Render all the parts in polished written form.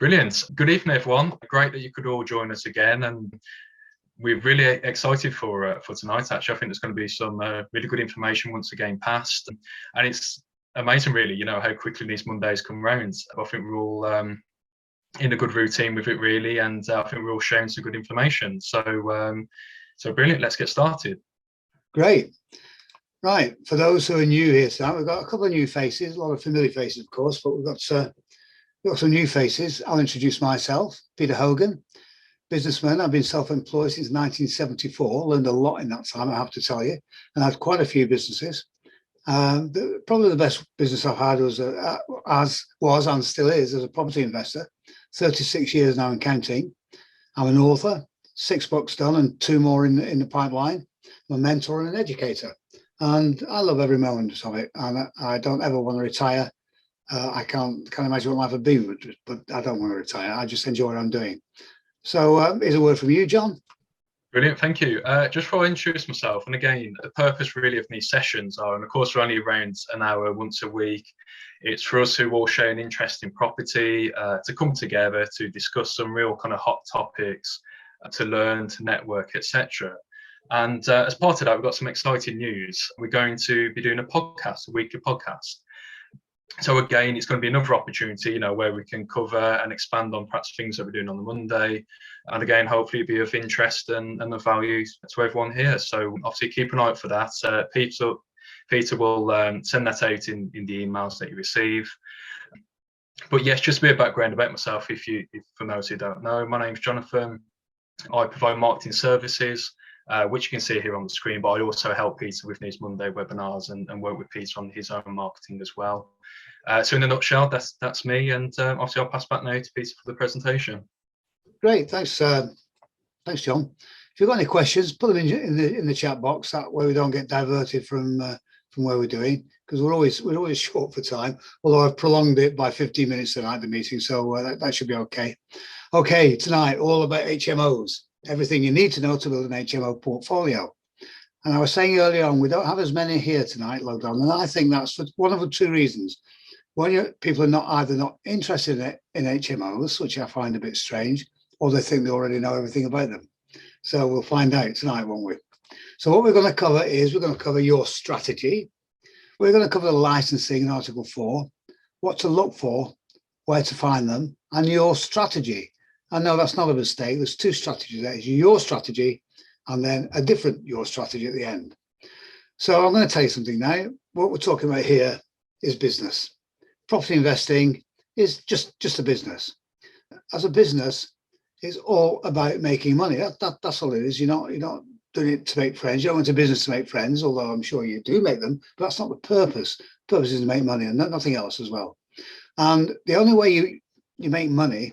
Brilliant. Good evening, everyone. Great that you could all join us again, and we're really excited for tonight. Actually, I think there's going to be some really good information once again passed, and it's amazing, really. You know how quickly these Mondays come round. I think we're all in a good routine with it, really, and I think we're all sharing some good information. So brilliant. Let's get started. Great. Right. For those who are new here tonight, we've got a couple of new faces, a lot of familiar faces, of course, but we've got some new faces. I'll introduce myself, Peter Hogan, businessman. I've been self-employed since 1974, learned a lot in that time, I have to tell you, and I had quite a few businesses. Probably the best business I've had was and still is as a property investor, 36 years now and counting. I'm an author, 6 books done and 2 more in the pipeline. I'm a mentor and an educator, and I love every moment of it, and I don't ever want to retire. I can't imagine what life would be, but I don't want to retire. I just enjoy what I'm doing. So here's a word from you, John. Brilliant, thank you. Just before I introduce myself, and again, the purpose really of these sessions are, and of course we're only around an hour once a week, it's for us who all share an interest in property to come together to discuss some real kind of hot topics, to learn, to network, etc. And as part of that, we've got some exciting news. We're going to be doing a weekly podcast. So again, it's going to be another opportunity, you know, where we can cover and expand on perhaps things that we're doing on the Monday, and again, hopefully be of interest and of value to everyone here. So obviously keep an eye out for that. Peter will send that out in the emails that you receive. But yes, just a bit of background about myself, for those who don't know. My name's Jonathan. I provide marketing services, which you can see here on the screen, but I also help Peter with these Monday webinars and work with Peter on his own marketing as well. So in a nutshell, that's me, and obviously I'll pass back now to Peter for the presentation. Great, thanks, John. If you've got any questions, put them in the chat box. That way we don't get diverted from where we're doing, because we're always short for time. Although I've prolonged it by 15 minutes tonight, the meeting, so that should be okay. Okay, tonight all about HMOs. Everything you need to know to build an HMO portfolio. And I was saying earlier on, we don't have as many here tonight logged on, and I think that's for one of the 2 reasons. One, people are either not interested in HMOs, which I find a bit strange, or they think they already know everything about them. So we'll find out tonight, won't we? So what we're going to cover is we're going to cover your strategy. We're going to cover the licensing in Article 4, what to look for, where to find them, and your strategy. And no, that's not a mistake. There's 2 strategies. There is your strategy and then a different your strategy at the end. So I'm going to tell you something now. What we're talking about here is business. Property investing is just a business. As a business, it's all about making money. That's all it is. You're not doing it to make friends. You don't want a business to make friends, although I'm sure you do make them, but that's not the purpose. The purpose is to make money and nothing else as well. And the only way you make money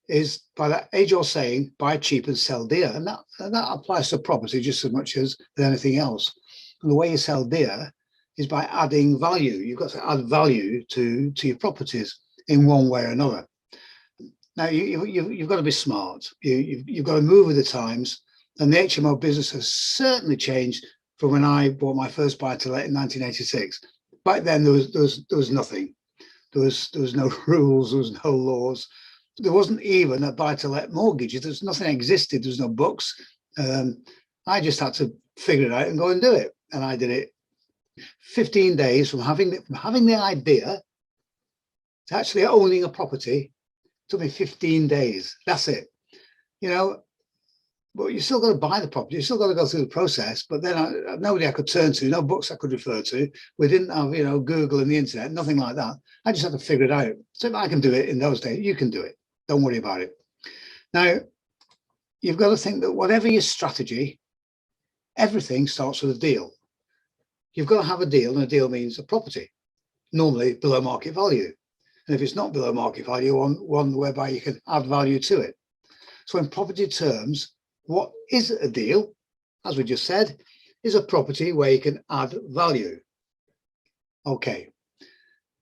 is by that age-old saying, buy cheap and sell dear. And that applies to property just as much as with anything else. And the way you sell dear is by adding value. You've got to add value to your properties in one way or another. Now, you've got to be smart. You've got to move with the times. And the HMO business has certainly changed from when I bought my first buy-to-let in 1986. Back then, there was nothing. There was no rules. There was no laws. There wasn't even a buy-to-let mortgage. There's nothing existed. There's no books. I just had to figure it out and go and do it. And I did it 15 days from having the idea to actually owning a property. It took me 15 days. That's it. You know, but you still got to buy the property. You still got to go through the process. But then nobody I could turn to, no books I could refer to. We didn't have, Google and the internet, nothing like that. I just had to figure it out. So if I can do it in those days, you can do it. Don't worry about it. Now, you've got to think that whatever your strategy, everything starts with a deal. You've got to have a deal, and a deal means a property, normally below market value. And if it's not below market value, one whereby you can add value to it. So in property terms, what is a deal, as we just said, is a property where you can add value. Okay,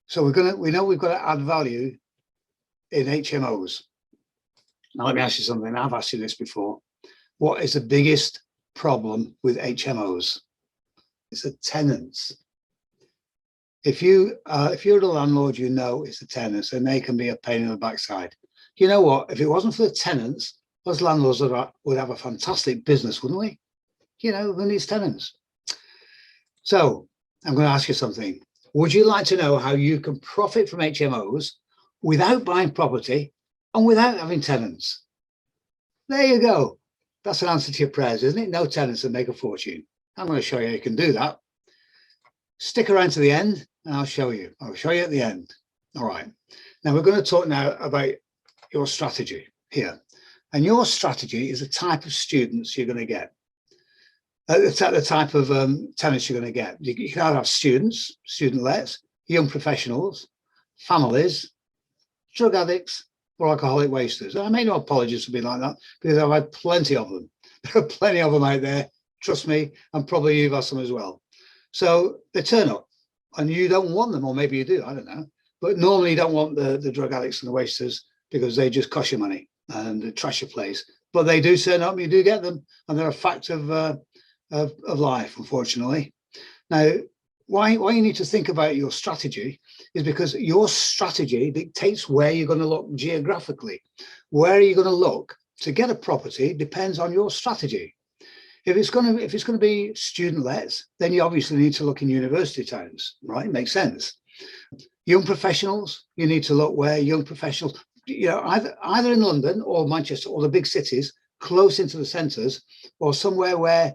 so we know we've got to add value in HMOs. Now let me ask you something. I've asked you this before. What is the biggest problem with HMOs? It's the tenants. If you're a landlord, you know it's the tenants, and they can be a pain in the backside. You know what? If it wasn't for the tenants, us landlords would have a fantastic business, wouldn't we? You know, who needs tenants? So I'm going to ask you something. Would you like to know how you can profit from HMOs without buying property and without having tenants? There you go. That's an answer to your prayers, isn't it? No tenants and make a fortune. I'm going to show you how you can do that. Stick around to the end and I'll show you. I'll show you at the end. All right. Now we're going to talk now about your strategy here. And your strategy is the type of students you're going to get. The type of tenants you're going to get. You can either have students, student-lets, young professionals, families, drug addicts, or alcoholic wasters. I make no apologies for being like that because I've had plenty of them. There are plenty of them out there, trust me, and probably you've had some as well. So they turn up and you don't want them, or maybe you do, I don't know. But normally you don't want the drug addicts and the wasters because they just cost you money and they trash your place. But they do turn up, you do get them, and they're a fact of life, unfortunately. Now, why you need to think about your strategy is because your strategy dictates where you're going to look geographically. Where are you going to look to get a property depends on your strategy. If it's going to be student lets, then you obviously need to look in university towns, right? Makes sense. Young professionals, you need to look where young professionals, you know, either in London or Manchester or the big cities, close into the centres, or somewhere where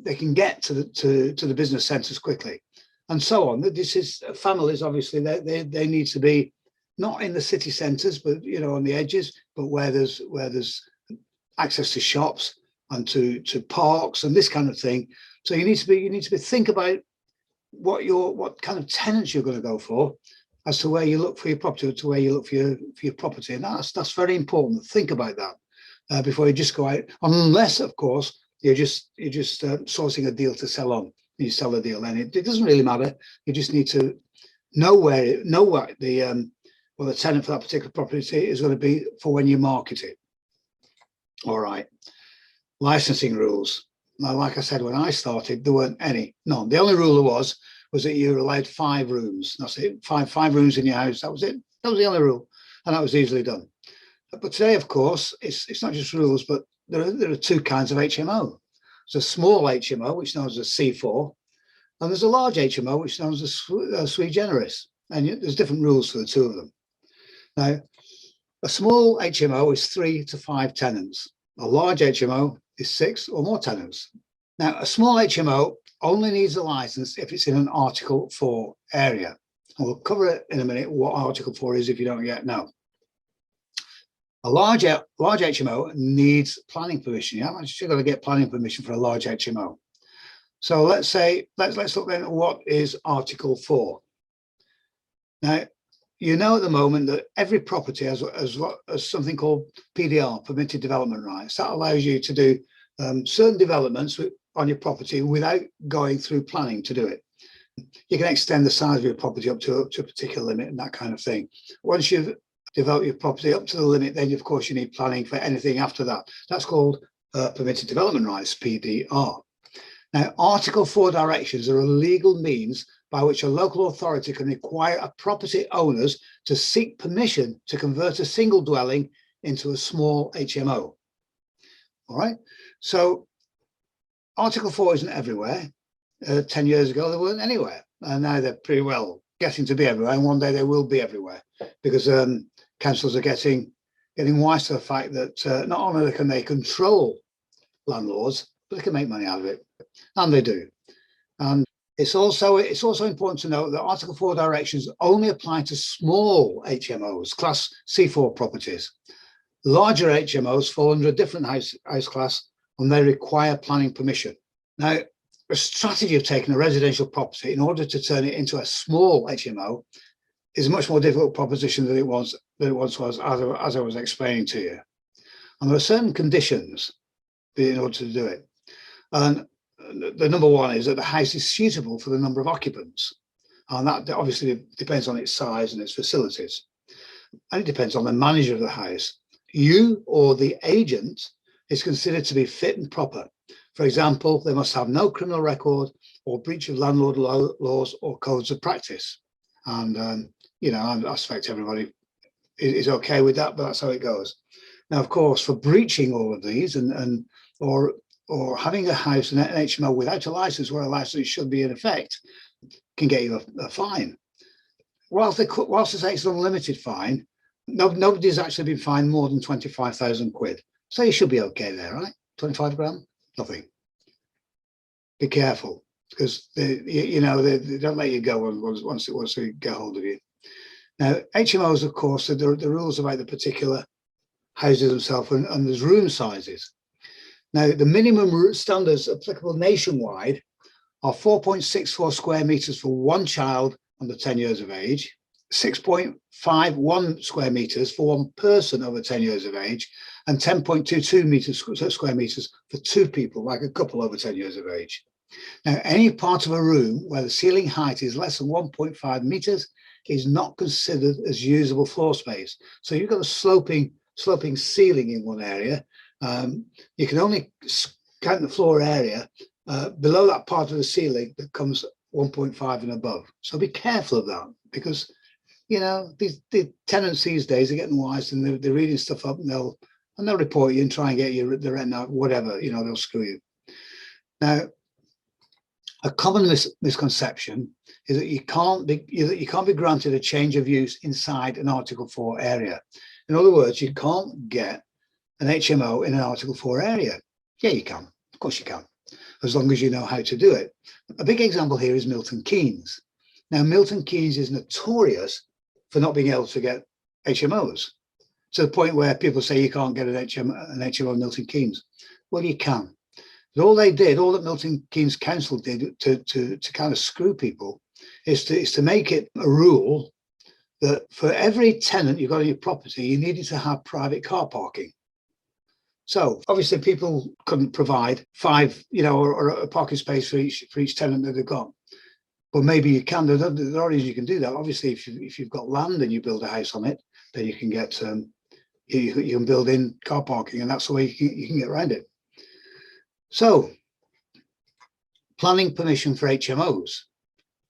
they can get to the business centres quickly, and so on. This is families, obviously, they need to be not in the city centres, but you know, on the edges, but where there's access to shops and to parks and this kind of thing. So you need to think about what kind of tenants you're going to go for, as to where you look for your property, or to where you look for your property, and that's very important. Think about that before you just go out, unless, of course, you're just sourcing a deal to sell on. You sell a deal, and it doesn't really matter. You just need to know what the tenant for that particular property is going to be for when you market it. All right. Licensing rules. Now, like I said, when I started, there weren't any. None. The only rule there was that you were allowed 5 rooms. That's it. Five rooms in your house. That was it. That was the only rule, and that was easily done. But today, of course, it's not just rules, but there are 2 kinds of HMO. There's a small HMO, which is known as a C4, and there's a large HMO, which is known as a sui generis. And there's different rules for the 2 of them. Now, a small HMO is 3 to 5 tenants. A large HMO is 6 or more tenants. Now, a small HMO only needs a license if it's in an Article 4 area. And we'll cover it in a minute, what Article 4 is if you don't yet know. A large HMO needs planning permission. Yeah, you've got to get planning permission for a large HMO. So let's look then at what is Article 4. Now, you know at the moment that every property has something called PDR, permitted development rights. That allows you to do certain developments on your property without going through planning to do it. You can extend the size of your property up to a particular limit and that kind of thing. Once you've developed your property up to the limit, then of course you need planning for anything after that. That's called permitted development rights, PDR. Now, Article 4 directions are a legal means by which a local authority can require a property owners to seek permission to convert a single dwelling into a small HMO. All right, so Article 4 isn't everywhere. 10 years ago, they weren't anywhere, and now they're pretty well getting to be everywhere, and one day they will be everywhere, because councils are getting wise to the fact that not only can they control landlords, but they can make money out of it, and they do. And it's also important to note that Article 4 directions only apply to small HMOs, Class C4 properties. Larger HMOs fall under a different house class, and they require planning permission. Now, a strategy of taking a residential property in order to turn it into a small HMO is a much more difficult proposition than it once was, as I was explaining to you. And there are certain conditions in order to do it. And the number one is that the house is suitable for the number of occupants. And that obviously depends on its size and its facilities. And it depends on the manager of the house. You or the agent is considered to be fit and proper. For example, they must have no criminal record or breach of landlord laws or codes of practice. And, I suspect everybody is okay with that, but that's how it goes. Now, of course, for breaching all of these or having a house, an HMO without a license where a license should be in effect, can get you a fine. Whilst it's an unlimited fine, nobody's actually been fined more than 25,000 quid. So you should be okay there, right? 25 grand, nothing. Be careful, because they don't let you go once they get hold of you. Now, HMOs, of course, the rules about the particular houses themselves, and there's room sizes. Now, the minimum standards applicable nationwide are 4.64 square meters for one child under 10 years of age, 6.51 square meters for one person over 10 years of age, and 10.22 square meters for two people, like a couple over 10 years of age. Now, any part of a room where the ceiling height is less than 1.5 meters is not considered as usable floor space. So you've got a sloping ceiling in one area. You can only count the floor area below that part of the ceiling that comes 1.5 and above. So be careful of that, because the tenants these days are getting wise, and they're reading stuff up, and they'll report you and try and get you the rent out, whatever, they'll screw you. Now, a common misconception is that you can't be granted a change of use inside an Article 4 area. In other words, you can't get an HMO in an Article 4 area. Yeah, you can. Of course you can, as long as you know how to do it. A big example here is Milton Keynes. Now, Milton Keynes is notorious for not being able to get HMOs, to the point where people say you can't get an HMO in Milton Keynes. Well, you can. But all that Milton Keynes Council did to kind of screw people is to make it a rule that for every tenant you've got on your property, you needed to have private car parking. So obviously people couldn't provide 5, or a parking space for each tenant that they've got. But maybe you can. There are reasons you can do that. Obviously, if you've got land and you build a house on it, then you can get you can build in car parking, and that's the way you can get around it. So, planning permission for HMOs.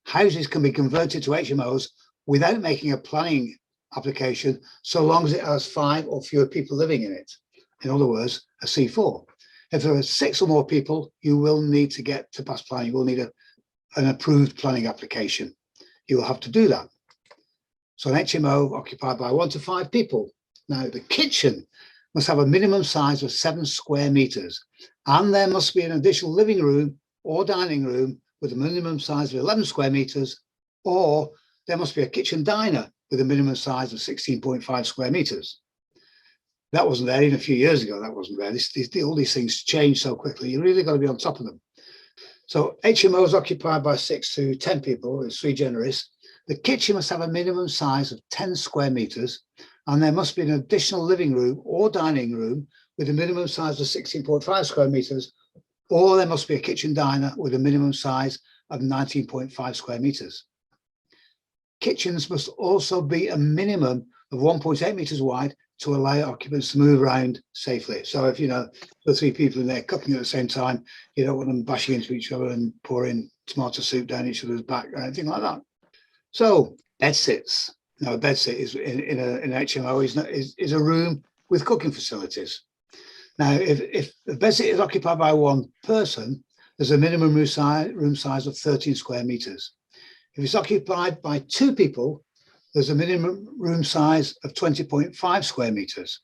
Houses can be converted to HMOs without making a planning application, so long as it has 5 or fewer people living in it. In other words, a C4. If there are 6 or more people, you will need to pass planning. You will need an approved planning application. You will have to do that. So an HMO occupied by 1 to 5 people. Now, the kitchen must have a minimum size of 7 square meters, and there must be an additional living room or dining room with a minimum size of 11 square meters, or there must be a kitchen diner with a minimum size of 16.5 square meters. That wasn't there even a few years ago. That wasn't there. All these things change so quickly. You really got to be on top of them. So HMOs occupied by 6 to 10 people is sui generis. The kitchen must have a minimum size of 10 square meters, and there must be an additional living room or dining room with a minimum size of 16.5 square meters, or there must be a kitchen diner with a minimum size of 19.5 square meters. Kitchens must also be a minimum of 1.8 meters wide to allow occupants to move around safely. So if 2 or 3 people in there cooking at the same time, you don't want them bashing into each other and pouring tomato soup down each other's back or anything like that. So bed sits. Now, a bed sit is in an HMO is a room with cooking facilities. Now, if the bed sit is occupied by 1 person, there's a minimum room size of 13 square meters. If it's occupied by 2 people, there's a minimum room size of 20.5 square meters.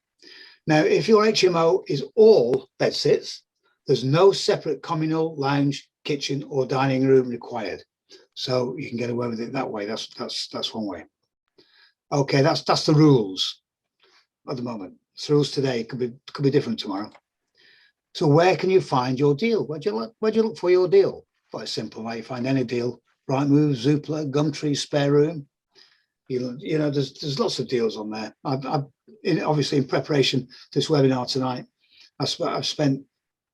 Now, if your HMO is all bed sits, there's no separate communal lounge, kitchen, or dining room required. So you can get away with it that way. That's one way. Okay, that's the rules at the moment. The rules today could be different tomorrow. So where can you find your deal? Where do you look for your deal? Quite simple. Like you find any deal. Rightmove, Zoopla, Gumtree, Spare Room. There's lots of deals on there. Obviously, in preparation to this webinar tonight, I've spent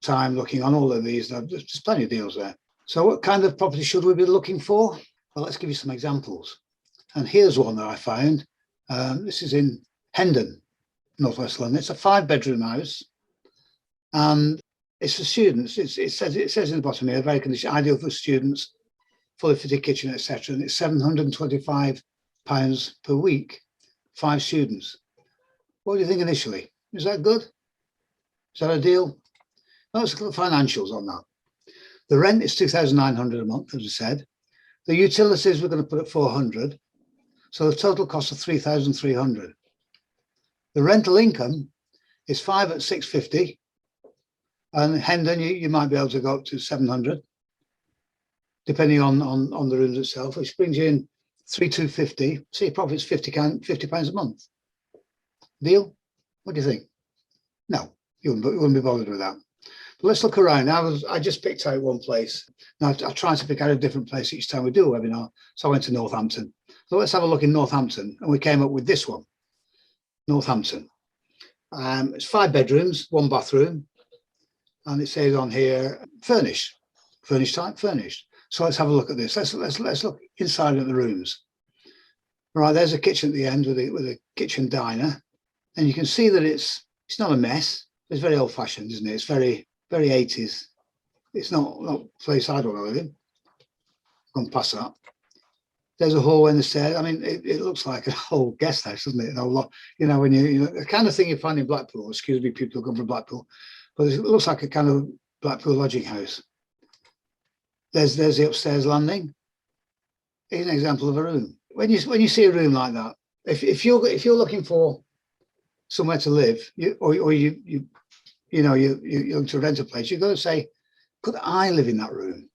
time looking on all of these. There's plenty of deals there. So what kind of property should we be looking for? Well, let's give you some examples. And here's one that I found. This is in Hendon, Northwest London. It's a 5-bedroom house, and it's for students. It says in the bottom here, very condition, ideal for students, fully fitted kitchen, etc. And it's £725 per week. 5 students. What do you think initially? Is that good? Is that a deal? Let's look at the financials on that. The rent is 2,900 a month, as I said. The utilities we're going to put at 400. So the total cost of 3,300. The rental income is 5 at 650. And Hendon, you might be able to go up to 700, depending on the rooms itself, which brings you in 3,250. So your profit's £50 a month. Deal? What do you think? No, you wouldn't be bothered with that. But let's look around. I just picked out one place. Now I try to pick out a different place each time we do a webinar. So I went to Northampton. So let's have a look in Northampton, and we came up with this one, Northampton. It's 5 bedrooms, 1 bathroom, and it says on here furnished, furnished type, furnished. So let's have a look at this. Let's look inside of the rooms. Right, there's a kitchen at the end with a kitchen diner, and you can see that it's not a mess. It's very old-fashioned, isn't it? It's very 80s. It's not a place I'd want to live in. Gone past that. There's a hallway in the stairs. I mean, it looks like an old guest house, doesn't it? You know, when you the kind of thing you find in Blackpool. Excuse me, people who come from Blackpool, but it looks like a kind of Blackpool lodging house. There's the upstairs landing. Here's an example of a room. When you see a room like that, if you're looking for somewhere to live, you're looking to rent a place, you've got to say, could I live in that room?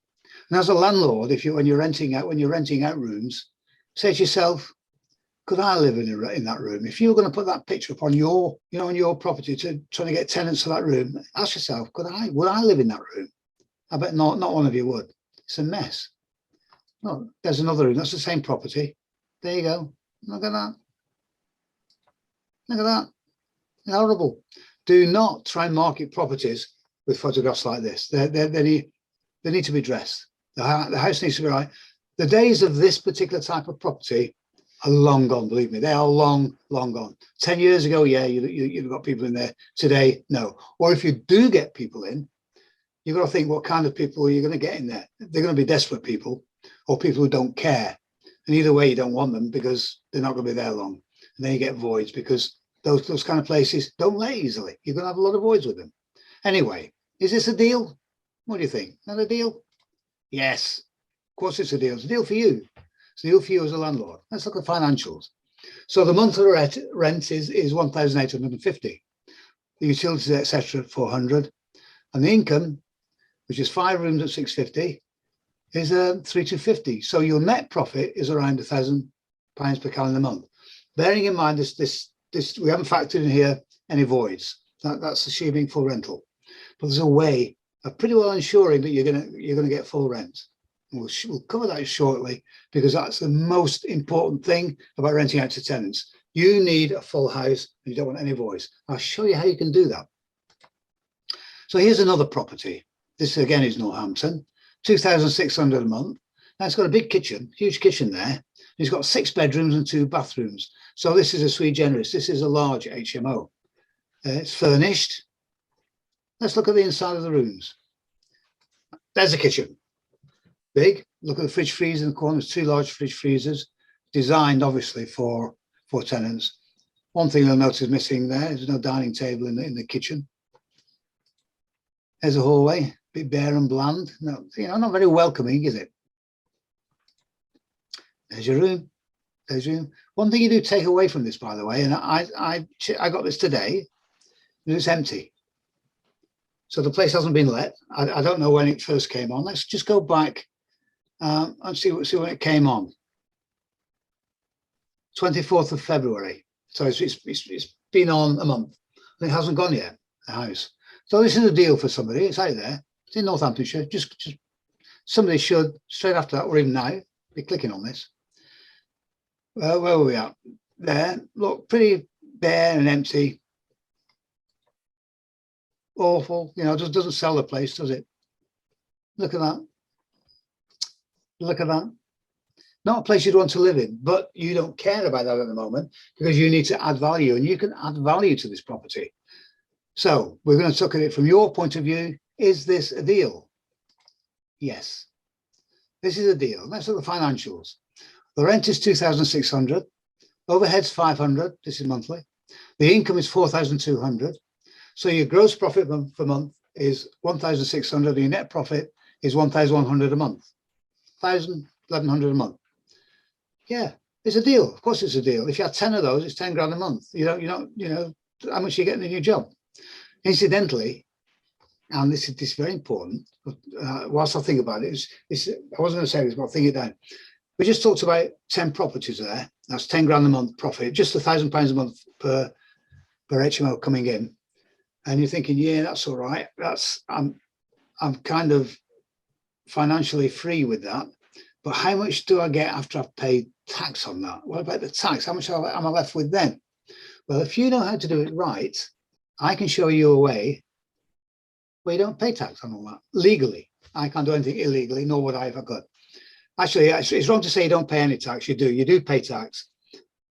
And as a landlord, when you're renting out rooms, say to yourself, could I live in that room? If you're going to put that picture up on your property trying to get tenants to that room, ask yourself, would I live in that room? I bet not one of you would. It's a mess. No, there's another room. That's the same property. There you go. Look at that. Look at that. It's horrible. Do not try and market properties with photographs like this. They need to be dressed. The house needs to be right. The days of this particular type of property are long gone, believe me. They are long gone. 10 years ago, yeah, you've got people in there. Today, no. Or if you do get people in, you've got to think what kind of people are you going to get in there. They're going to be desperate people or people who don't care. And either way, you don't want them because they're not going to be there long. And then you get voids because those kind of places don't let easily. You're going to have a lot of voids with them. Anyway, is this a deal? What do you think? Not a deal? Yes, of course it's a deal. It's a deal for you. It's a deal for you as a landlord. Let's look at financials. So the monthly rent is 1,850. The utilities, etc., 400, and the income, which is 5 rooms at 650, is 3,250. So your net profit is around £1,000 per calendar month. Bearing in mind this we haven't factored in here any voids. That's assuming full rental. But there's a way of pretty well ensuring that you're gonna get full rent. We'll cover that shortly because that's the most important thing about renting out to tenants. You need a full house and you don't want any voids. I'll show you how you can do that. So here's another property. This again is Northampton, 2,600 a month. Now it's got a big kitchen, huge kitchen there. It's got 6 bedrooms and 2 bathrooms. So this is a sui generis. This is a large HMO. It's furnished. Let's look at the inside of the rooms. There's the kitchen. Big. Look at the fridge freezer in the corner. There's 2 large fridge freezers, designed obviously for tenants. One thing you'll notice missing there is no dining table in the kitchen. There's a hallway, a bit bare and bland. No, not very welcoming, is it? There's your room. There's your room. One thing you do take away from this, by the way, and I got this today, is it's empty. So the place hasn't been let. I don't know when it first came on. Let's just go back and see when it came on. 24th of February. So it's been on a month and it hasn't gone yet, the house. So this is a deal for somebody. It's out there. It's in Northamptonshire. Just somebody should, straight after that, or even now, be clicking on this. Where were we at? There. Look, pretty bare and empty. Awful. Just doesn't sell the place, does it? Look at that. Look at that. Not a place you'd want to live in, but you don't care about that at the moment because you need to add value, and you can add value to this property. So we're going to look at it from your point of view. Is this a deal? Yes, this is a deal. Let's look at the financials. The rent is 2,600. Overheads 500. This is monthly. The income is 4,200. So your gross profit per month is 1,600. Your net profit is 1,100 a month. 1,000, 1,100 a month. Yeah, it's a deal. Of course, it's a deal. If you have 10 of those, it's 10 grand a month. You know how much you're getting in your job. Incidentally, and this is very important. Whilst I think about it, I wasn't going to say this, but I'll think it down. We just talked about 10 properties there. That's 10 grand a month profit, just £1,000 a month per HMO coming in. And you're thinking, yeah, that's all right. I'm kind of financially free with that. But how much do I get after I've paid tax on that? What about the tax? How much am I left with then? Well, if you know how to do it right, I can show you a way where you don't pay tax on all that legally. I can't do anything illegally, nor would I if I could. Actually, it's wrong to say you don't pay any tax. You do. You do pay tax.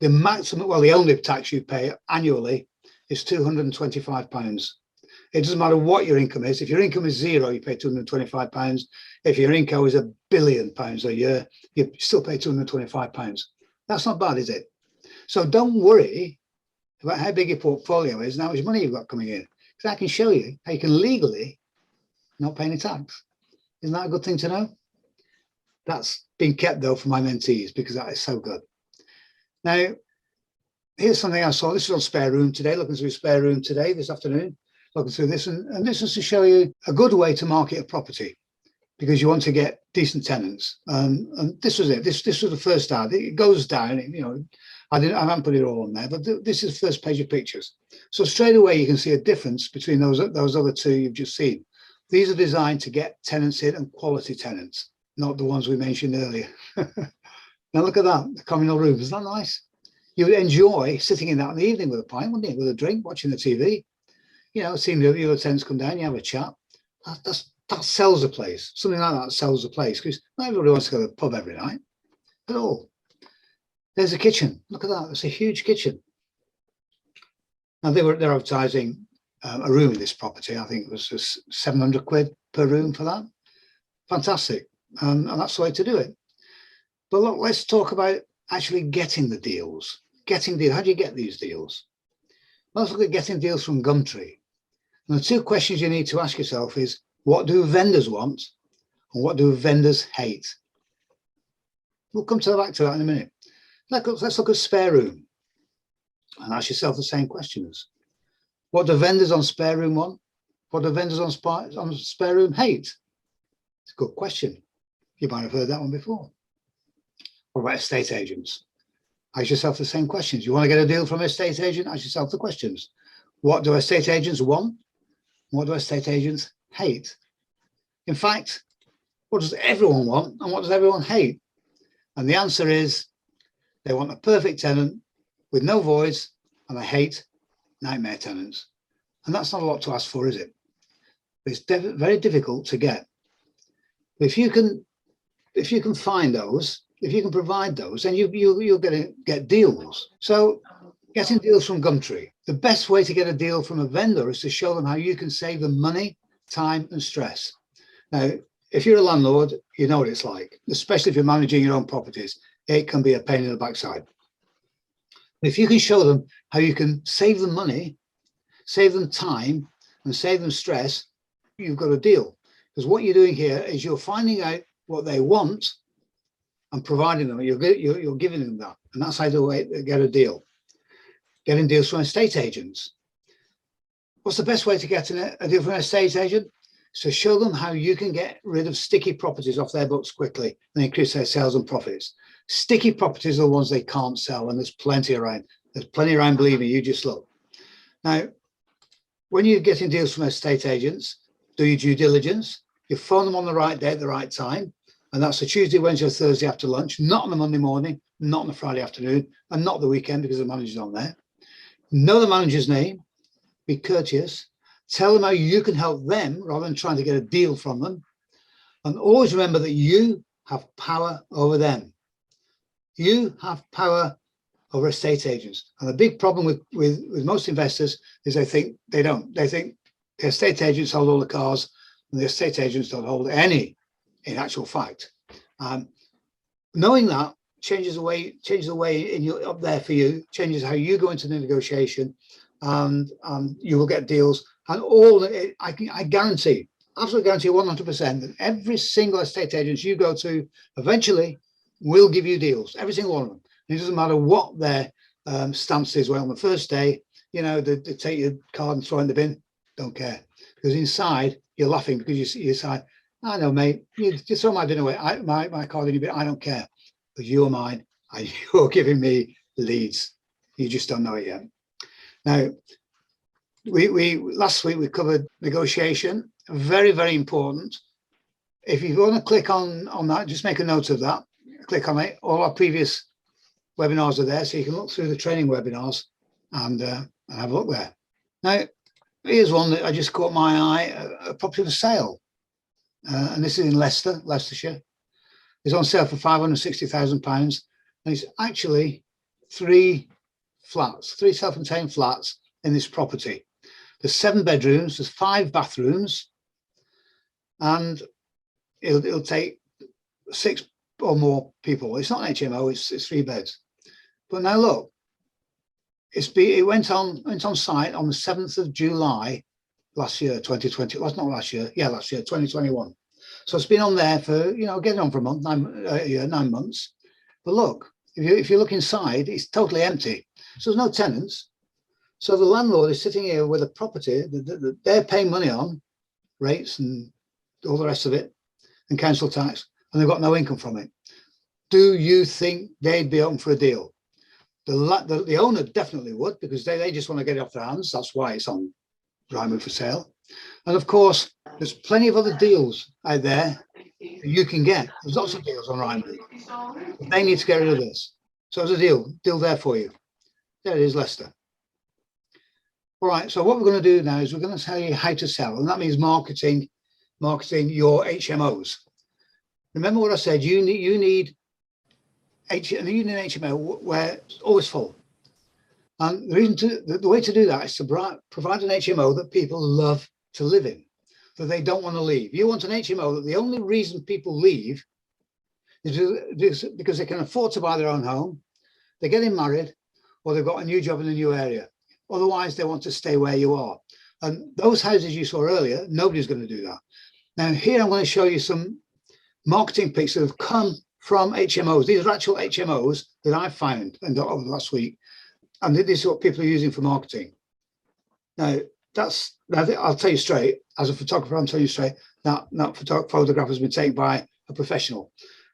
The maximum, well, the only tax you pay annually is £225. It doesn't matter what your income is. If your income is zero, you pay £225. If your income is £1 billion a year, you still pay £225. That's not bad, is it? So don't worry about how big your portfolio is and how much money you've got coming in. Because I can show you how you can legally not pay any tax. Isn't that a good thing to know? That's been kept, though, for my mentees because that is so good. Now, here's something I saw. This is on Spare Room today, looking through Spare Room today, this afternoon, looking through this. And this is to show you a good way to market a property because you want to get decent tenants. And this was it. This was the first ad. It goes down, you know, I haven't put it all on there, but this is the first page of pictures. So straight away, you can see a difference between those other two you've just seen. These are designed to get tenants in and quality tenants, not the ones we mentioned earlier. Now look at that, the communal room. Isn't that nice? You would enjoy sitting in that in the evening with a pint, wouldn't you? With a drink, watching the TV. You know, seeing the other tenants come down, you have a chat. That sells a place. Something like that sells a place because not everybody wants to go to the pub every night at all. There's a kitchen. Look at that. It's a huge kitchen. Now they're advertising a room in this property. I think it was just 700 quid per room for that. Fantastic. And that's the way to do it. But look, let's talk about actually getting the deals. Getting deals. How do you get these deals? Well, let's look at getting deals from Gumtree. And the two questions you need to ask yourself is, what do vendors want and what do vendors hate? We'll come back to that in a minute. Let's look at Spare Room and ask yourself the same questions. What do vendors on Spare Room want? What do vendors on Spare Room hate? It's a good question. You might have heard that one before. What about estate agents? Ask yourself the same questions. You want to get a deal from an estate agent? Ask yourself the questions. What do estate agents want? What do estate agents hate? In fact, what does everyone want and what does everyone hate? And the answer is they want a perfect tenant with no voids and they hate nightmare tenants. And that's not a lot to ask for, is it? It's very difficult to get. If you can find those, if you can provide those, then you're going to get deals. So getting deals from Gumtree. The best way to get a deal from a vendor is to show them how you can save them money, time and stress. Now, if you're a landlord, you know what it's like, especially if you're managing your own properties. It can be a pain in the backside. If you can show them how you can save them money, save them time and save them stress, you've got a deal. Because what you're doing here is you're finding out what they want and providing them. You're giving them that. And that's how they get a deal. Getting deals from estate agents. What's the best way to get a deal from an estate agent? So show them how you can get rid of sticky properties off their books quickly and increase their sales and profits. Sticky properties are the ones they can't sell, and there's plenty around. There's plenty around, believe me, you just look. Now, when you're getting deals from estate agents, do your due diligence. You phone them on the right day at the right time, and that's a Tuesday, Wednesday, or Thursday after lunch, not on a Monday morning, not on a Friday afternoon, and not the weekend because the manager's on there. Know the manager's name, be courteous, tell them how you can help them rather than trying to get a deal from them. And always remember that you have power over them. You have power over estate agents. And the big problem with most investors is they think they don't. They think the estate agents hold all the cars and the estate agents don't hold any, in actual fact. Knowing that changes the way in your up there for you, changes how you go into the negotiation, and you will get deals. And I guarantee, absolutely guarantee 100% that every single estate agent you go to eventually will give you deals, every single one of them. It doesn't matter what their stance is. Well, on the first day, you know, they take your card and throw it in the bin. Don't care, because inside you're laughing because you decide, I know, mate, you just throw my bin away, my card in your bin. I don't care, because you're mine and you're giving me leads. You just don't know it yet. Now, we last week we covered negotiation, very, very important. If you want to click on that, just make a note of that. Click on it. All our previous webinars are there, so you can look through the training webinars and have a look there. Now, here's one that I just caught my eye, a property for sale. And this is in Leicestershire. It's on sale for £560,000. And it's actually three self-contained flats in this property. There's 7 bedrooms, there's 5 bathrooms, and it'll take 6 or more people. It's not an HMO, it's 3 beds. But now look, it went on site on the 7th of July last year, 2020. Well, not last year, yeah, last year, 2021. So it's been on there for, you know, getting on for a month, 9 months. But look, if you look inside, it's totally empty. So there's no tenants. So the landlord is sitting here with a property that they're paying money on, rates and all the rest of it, and council tax, and they've got no income from it. Do you think they'd be open for a deal? The owner definitely would, because they just want to get it off their hands. That's why it's on Rightmove for sale. And of course, there's plenty of other deals out there that you can get. There's lots of deals on Rightmove. They need to get rid of this. So there's a deal there for you. There it is, Leicester. All right, so what we're going to do now is we're going to tell you how to sell, and that means marketing your HMOs. Remember what I said, you need an HMO where it's always full. And the way to do that is to provide an HMO that people love to live in, that they don't want to leave. You want an HMO that the only reason people leave is because they can afford to buy their own home, they're getting married, or they've got a new job in a new area. Otherwise, they want to stay where you are. And those houses you saw earlier, nobody's going to do that. Now, here I'm going to show you some marketing pics that have come from HMOs. These are actual HMOs that I found over the last week. And this is what people are using for marketing. Now, I'll tell you straight, as a photographer, I'm telling you straight, that photograph has been taken by a professional.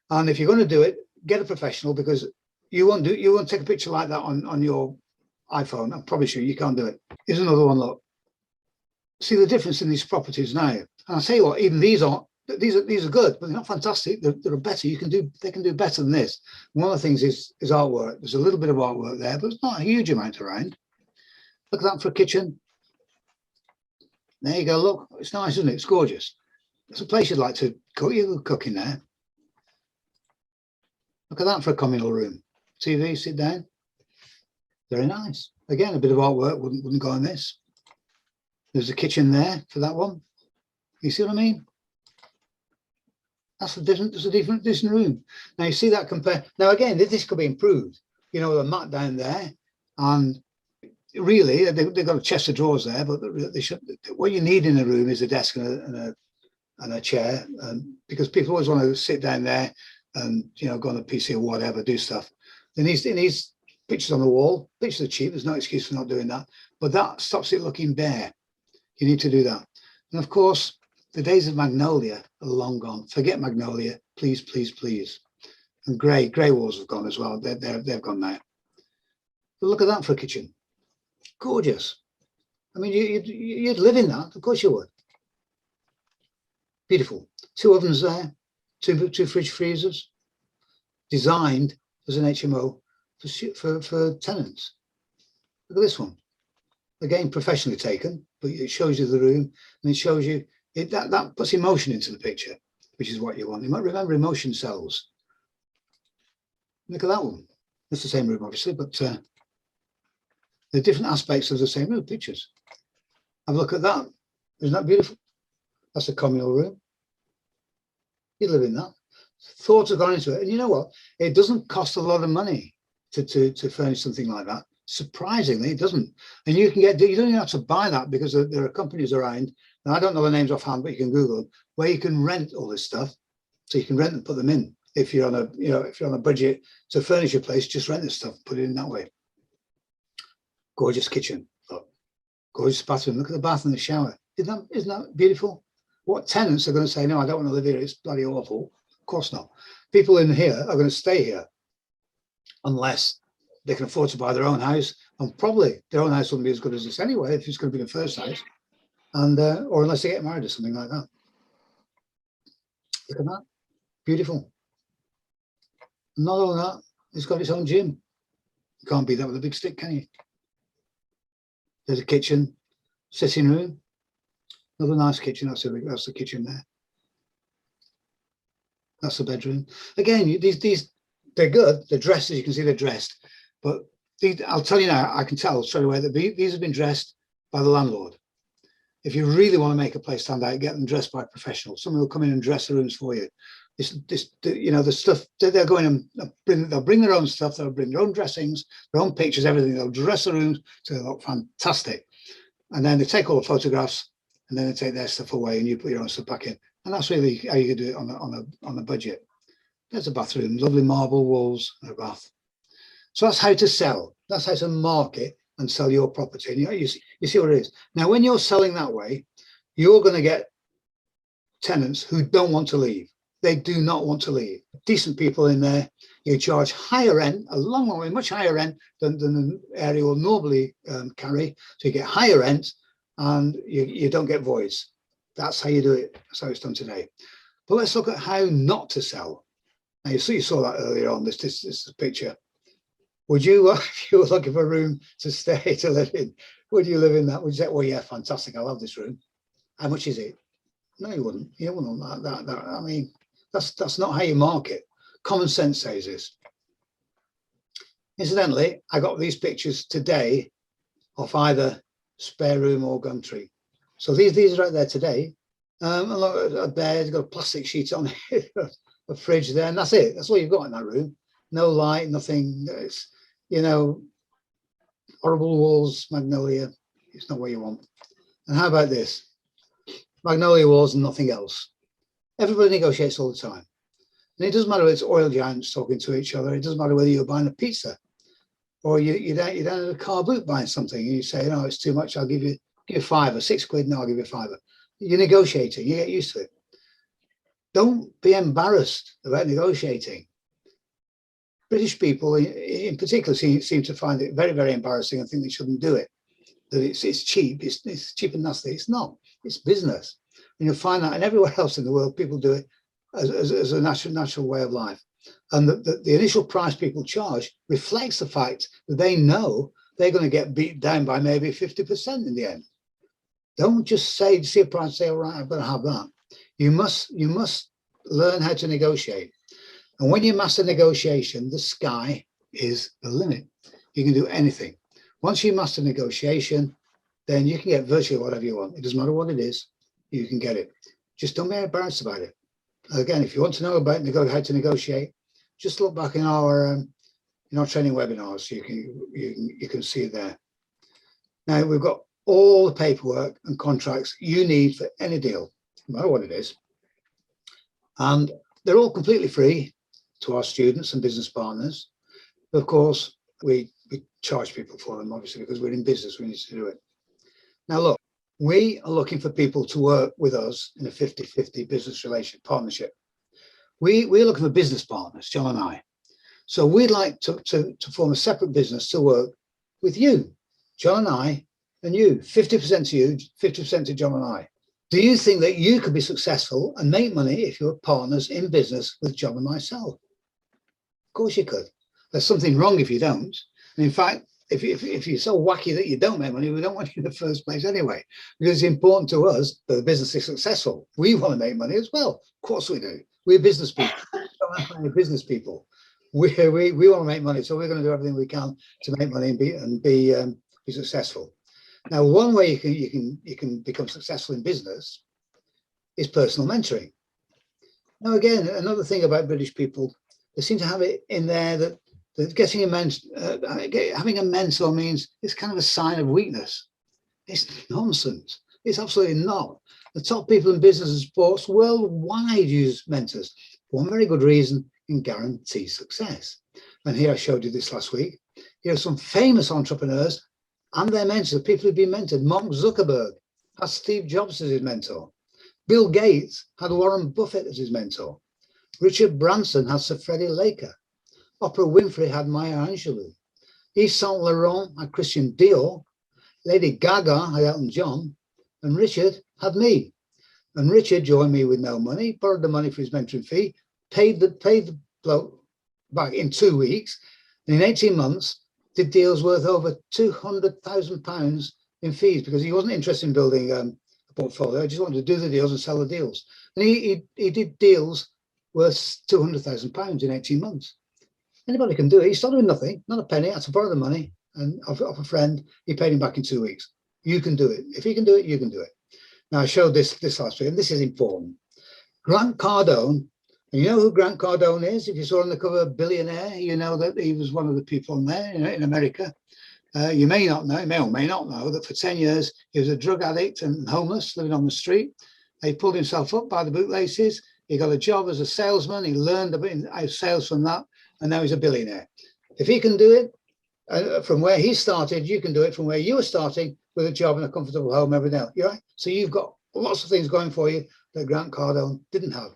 And if you're going to do it, get a professional, because you won't take a picture like that on your iPhone. I'm probably sure you can't do it. Here's another one, look. See the difference in these properties now. And I'll tell you what, even these are good, but they're not fantastic. They're better. They can do better than this. One of the things is artwork. There's a little bit of artwork there, but it's not a huge amount around. Look at that for a kitchen. There you go. Look, it's nice, isn't it? It's gorgeous. It's a place you'd like to cook. You could cook in there. Look at that for a communal room. TV, sit down. Very nice. Again, a bit of artwork wouldn't go on this. There's a kitchen there for that one. You see what I mean? That's there's a different room. Now you see that compare. Now again, this could be improved. You know, the mat down there, and really they've got a chest of drawers there, but they should. What you need in a room is a desk and a chair, because people always want to sit down there and, you know, go on a PC or whatever, do stuff. It needs pictures on the wall. Pictures are cheap. There's no excuse for not doing that. But that stops it looking bare. You need to do that. And of course, the days of magnolia are long gone. Forget magnolia, please, please, please. And grey walls have gone as well. They've gone now. But look at that for a kitchen. Gorgeous. I mean, you'd live in that. Of course you would. Beautiful. 2 ovens there, two fridge freezers, designed as an HMO for tenants. Look at this one. Again, professionally taken, but it shows you the room, and it shows you that puts emotion into the picture, which is what you want. You might remember emotion sells. Look at that one. It's the same room, obviously, but the different aspects of the same room. Pictures. Have a look at that. Isn't that beautiful? That's a communal room. You live in that. Thoughts have gone into it. And you know what? It doesn't cost a lot of money to furnish something like that. Surprisingly, it doesn't. And you don't even have to buy that, because there are companies around, and I don't know the names offhand, but you can Google them, where you can rent all this stuff. So you can rent and put them in. If you're on a budget to furnish your place, just rent this stuff, put it in that way. Gorgeous kitchen, look. Gorgeous bathroom. Look at the bath and the shower. Isn't that beautiful? What tenants are going to say, no, I don't want to live here, it's bloody awful? Of course not. People in here are going to stay here unless they can afford to buy their own house, and probably their own house wouldn't be as good as this anyway if it's going to be the first house, and or unless they get married or something like that. Look at that, beautiful. Not only that, it's got its own gym. You can't beat that with a big stick, can you? There's a kitchen, sitting room, another nice kitchen. That's the kitchen there. That's the bedroom. Again, these they're good. They're dressed, as you can see, they're dressed. But I'll tell you now, I can tell straight away that these have been dressed by the landlord. If you really want to make a place stand out, get them dressed by professionals. Someone will come in and dress the rooms for you. The stuff they're going and they'll bring their own stuff. They'll bring their own dressings, their own pictures, everything. They'll dress the rooms so they look fantastic. And then they take all the photographs, and then they take their stuff away, and you put your own stuff back in. And that's really how you do it on a budget. There's a bathroom, lovely marble walls, and a bath. So that's how to sell. That's how to market and sell your property. And you see what it is. Now, when you're selling that way, you're going to get tenants who don't want to leave. They do not want to leave. Decent people in there. You charge higher rent, a long way, much higher rent than the area will normally carry. So you get higher rent, and you don't get voids. That's how you do it. That's how it's done today. But let's look at how not to sell. Now, you saw that earlier on, this picture. Would you, if you were looking for a room to stay, to live in, would you live in that? Would you say, well, yeah, fantastic, I love this room. How much is it? No, you wouldn't. You wouldn't want that. I mean, that's not how you market. Common sense says this. Incidentally, I got these pictures today of either spare room or Gumtree. So these are out there today. And look, a bed, got a plastic sheet on it, a fridge there, and that's it. That's all you've got in that room. No light, nothing. It's, horrible walls, magnolia. It's not what you want. And how about this? Magnolia walls and nothing else. Everybody negotiates all the time. And it doesn't matter whether it's oil giants talking to each other. It doesn't matter whether you're buying a pizza or you're down at a car boot buying something, and you say, no, it's too much. I'll give you £5 or £6. No, I'll give you £5. You're negotiating. You get used to it. Don't be embarrassed about negotiating. British people in particular seem to find it very, very embarrassing and think they shouldn't do it. That it's cheap. It's cheap and nasty. It's not. It's business. And you'll find that, and everywhere else in the world, people do it as a natural way of life. And the initial price people charge reflects the fact that they know they're going to get beat down by maybe 50% in the end. Don't just see a price and say, all right, I've got to have that. You must learn how to negotiate. And when you master negotiation, the sky is the limit. You can do anything. Once you master negotiation, then you can get virtually whatever you want. It doesn't matter what it is, you can get it. Just don't be embarrassed about it. Again, if you want to know about how to negotiate, just look back in our training webinars. You can see it there. Now, we've got all the paperwork and contracts you need for any deal, no matter what it is. And they're all completely free to our students and business partners. Of course, we charge people for them, obviously, because we're in business, we need to do it. Now, look, we are looking for people to work with us in a 50-50 business partnership. We're looking for business partners, John and I. So we'd like to form a separate business to work with you, John and I, and you, 50% to you, 50% to John and I. Do you think that you could be successful and make money if you were partners in business with John and myself? Of course you could. There's something wrong if you don't. And in fact, if you're so wacky that you don't make money, we don't want you in the first place anyway, because it's important to us that the business is successful. We want to make money as well. Of course we do. We're business people. We're business people. We want to make money, so we're going to do everything we can to make money and be successful. Now, one way you can become successful in business is personal mentoring. Now, again, another thing about British people, they seem to have it in there that getting having a mentor means it's kind of a sign of weakness. It's nonsense. It's absolutely not. The top people in business and sports worldwide use mentors for one very good reason: and guarantee success. And here I showed you this last week. Here are some famous entrepreneurs and their mentors, people who've been mentored. Mark Zuckerberg has Steve Jobs as his mentor. Bill Gates had Warren Buffett as his mentor. Richard Branson had Sir Freddie Laker. Oprah Winfrey had Maya Angelou. Yves Saint Laurent had Christian Dior. Lady Gaga had Elton John. And Richard had me. And Richard joined me with no money, borrowed the money for his mentoring fee, paid the bloke back in 2 weeks, and in 18 months did deals worth over £200,000 in fees, because he wasn't interested in building a portfolio. He just wanted to do the deals and sell the deals. And he did deals worth £200,000 in 18 months. Anybody can do it. He started with nothing, not a penny. I had to borrow the money and off a friend. He paid him back in 2 weeks. You can do it. If he can do it, you can do it. Now, I showed this last week, and this is important. Grant Cardone, and you know who Grant Cardone is? If you saw on the cover of Billionaire, you know that he was one of the people on there, in America. You may not know, may or may not know, that for 10 years, he was a drug addict and homeless, living on the street. He pulled himself up by the bootlaces. He got a job as a salesman. He learned a bit of sales from that, and now he's a billionaire. If he can do it from where he started, you can do it from where you were starting, with a job and a comfortable home every day. Right? So you've got lots of things going for you that Grant Cardone didn't have.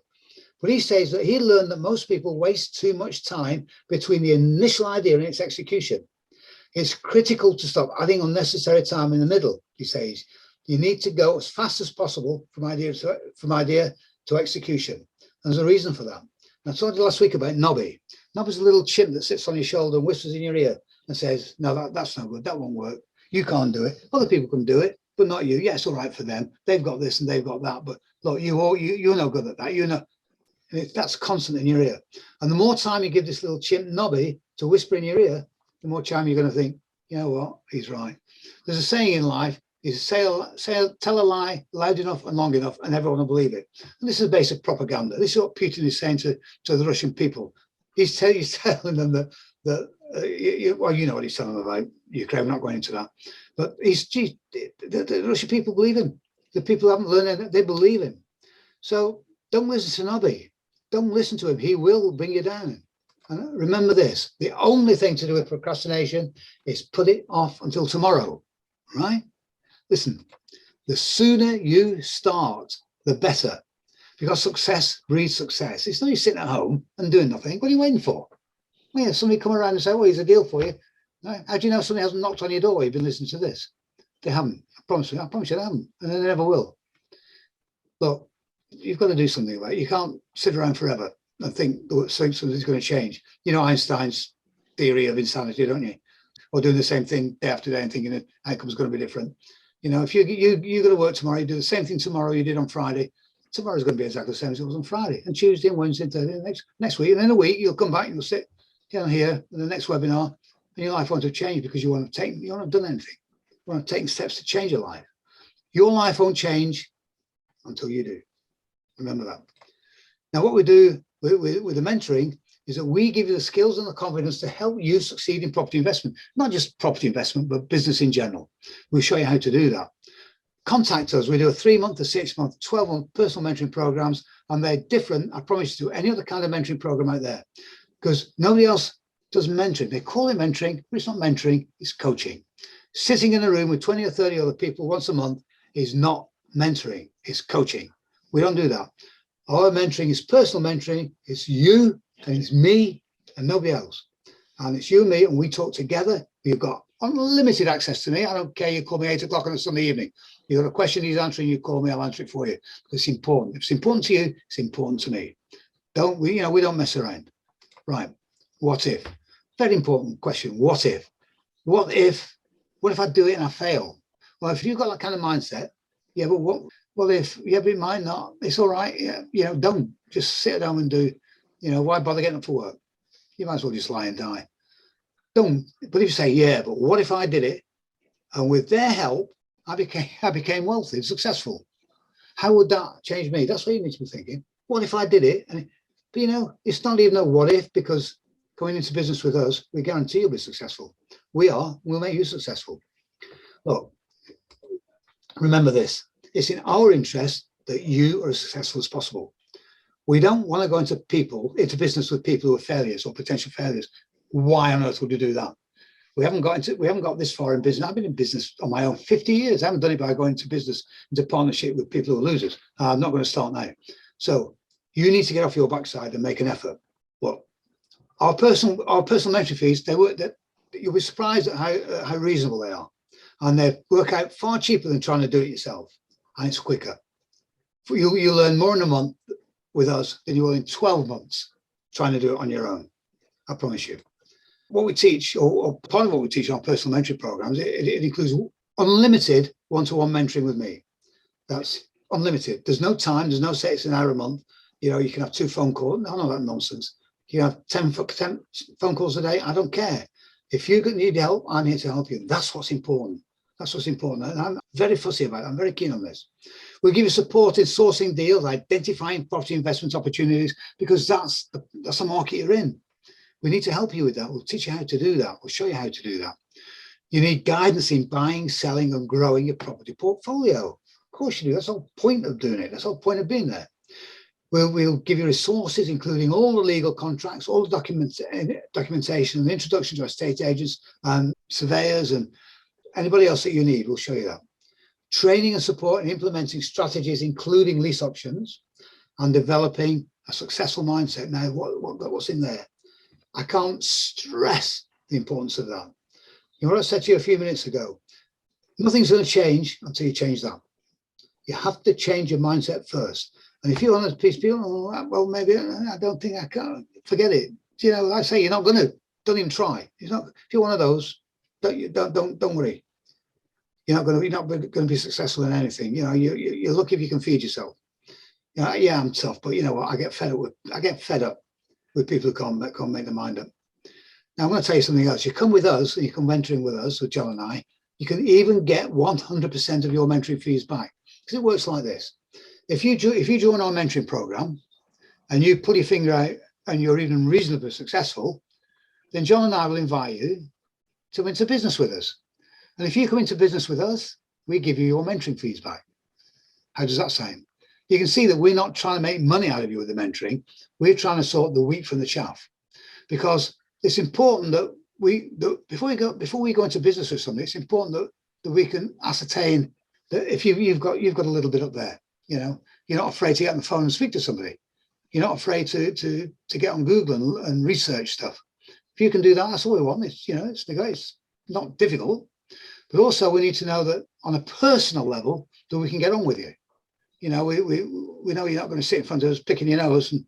But he says that he learned that most people waste too much time between the initial idea and its execution. It's critical to stop adding unnecessary time in the middle, he says. You need to go as fast as possible from idea to execution. And there's a reason for that. And I talked last week about Nobby. Nobby's a little chimp that sits on your shoulder and whispers in your ear and says, no, that's no good. That won't work. You can't do it. Other people can do it, but not you. Yeah, it's all right for them. They've got this and they've got that. But look, you're no good at that. You know, that's constant in your ear. And the more time you give this little chimp Nobby to whisper in your ear, the more time you're going to think, you know what, he's right. There's a saying in life, is tell a lie loud enough and long enough and everyone will believe it. And this is basic propaganda. This is what Putin is saying to the Russian people. He's telling them that well, you know what he's telling them about Ukraine. I'm not going into that. But the Russian people believe him. The people who haven't learned anything, they believe him. So don't listen to Nobby. Don't listen to him. He will bring you down. And remember this, the only thing to do with procrastination is put it off until tomorrow, right? Listen, the sooner you start, the better, because success breeds success. It's not you sitting at home and doing nothing. What are you waiting for? Well, yeah, somebody come around and say, well, here's a deal for you. Right? How do you know somebody hasn't knocked on your door while you've been listening to this? They haven't. I promise you they haven't, and they never will. Look, you've got to do something about it. You can't sit around forever and think something's going to change. You know Einstein's theory of insanity, don't you? Or doing the same thing day after day and thinking that outcome's going to be different. You know, if you go to work tomorrow, you do the same thing tomorrow you did on Friday. Tomorrow's going to be exactly the same as it was on Friday, and Tuesday and Wednesday and Thursday next week. And in a week, you'll come back and you'll sit down here in the next webinar, and your life won't have changed because you won't have done anything. You won't have taken steps to change your life. Your life won't change until you do. Remember that. Now, what we do with the mentoring is that we give you the skills and the confidence to help you succeed in property investment, not just property investment, but business in general. We'll show you how to do that. Contact us. We do a 3-month, a 6-month, 12-month personal mentoring programs, and they're different, I promise you, to any other kind of mentoring program out there, because nobody else does mentoring. They call it mentoring, but it's not mentoring, it's coaching. Sitting in a room with 20 or 30 other people once a month is not mentoring, it's coaching. We don't do that. Our mentoring is personal mentoring. It's you and it's me and nobody else. And it's you and me, and we talk together. You've got unlimited access to me. I don't care. You call me 8 o'clock on a Sunday evening. You've got a question he's answering, you call me, I'll answer it for you. It's important. If it's important to you, it's important to me. We don't mess around. Right. What if? Very important question. What if? What if I do it and I fail? Well, if you've got that kind of mindset, yeah, but what? Well, if it might not, it's all right. Yeah, don't just sit at home and do, why bother getting up for work? You might as well just lie and die. Don't. But if you say, yeah, but what if I did it, and with their help, I became wealthy and successful? How would that change me? That's what you need to be thinking. What if I did it? But it's not even a what if, because going into business with us, we guarantee you'll be successful. We'll make you successful. Look, remember this, it's in our interest that you are as successful as possible. We don't want to go into business with people who are failures or potential failures. Why on earth would you do that? We haven't got this far in business. I've been in business on my own 50 years. I haven't done it by going into partnership with people who are losers. I'm not going to start now. So you need to get off your backside and make an effort. Well, our personal entry fees, you'll be surprised at how reasonable they are. And they work out far cheaper than trying to do it yourself. And it's quicker. You'll earn more in a month with us than you will in 12 months trying to do it on your own. I promise you. What we teach, or part of what we teach on personal mentoring programs, it includes unlimited one-to-one mentoring with me. That's unlimited. There's no time. There's no say it's an hour a month. You can have 2 phone calls. None of that nonsense. You can have 10 phone calls a day. I don't care. If you need help, I'm here to help you. That's what's important. That's what's important. And I'm very fussy about it. I'm very keen on this. We'll give you support in sourcing deals, identifying property investment opportunities, because that's the market you're in. We need to help you with that. We'll teach you how to do that. We'll show you how to do that. You need guidance in buying, selling, and growing your property portfolio. Of course you do. That's the whole point of doing it. That's the whole point of being there. We'll give you resources, including all the legal contracts, all the documentation, and introduction to estate agents and surveyors and anybody else that you need. We'll show you that. Training and support in implementing strategies, including lease options, and developing a successful mindset. Now, what's in there? I can't stress the importance of that. What I said to you a few minutes ago, nothing's going to change until you change that. You have to change your mindset first. And if you want to piece people, well, maybe I don't think I can. Forget it. I say you're not going to. Don't even try. If you're one of those, don't worry. You're not going to be successful in anything. You're lucky if you can feed yourself. Yeah, I'm tough, but you know what? I get fed up with people who can't make their mind up. Now I'm going to tell you something else. You come with us, and you come mentoring with us, with John and I. You can even get 100% of your mentoring fees back, because it works like this. If you join our mentoring program, and you pull your finger out, and you're even reasonably successful, then John and I will invite you to enter business with us. And if you come into business with us, we give you your mentoring fees back. How does that sound? You can see that we're not trying to make money out of you with the mentoring. We're trying to sort the wheat from the chaff, because it's important that before we go into business with somebody, it's important that we can ascertain that if you've got a little bit up there. You're not afraid to get on the phone and speak to somebody. You're not afraid to get on Google and research stuff. If you can do that, that's all we want. It's not difficult, but also we need to know that on a personal level that we can get on with you. We know you're not going to sit in front of us picking your nose and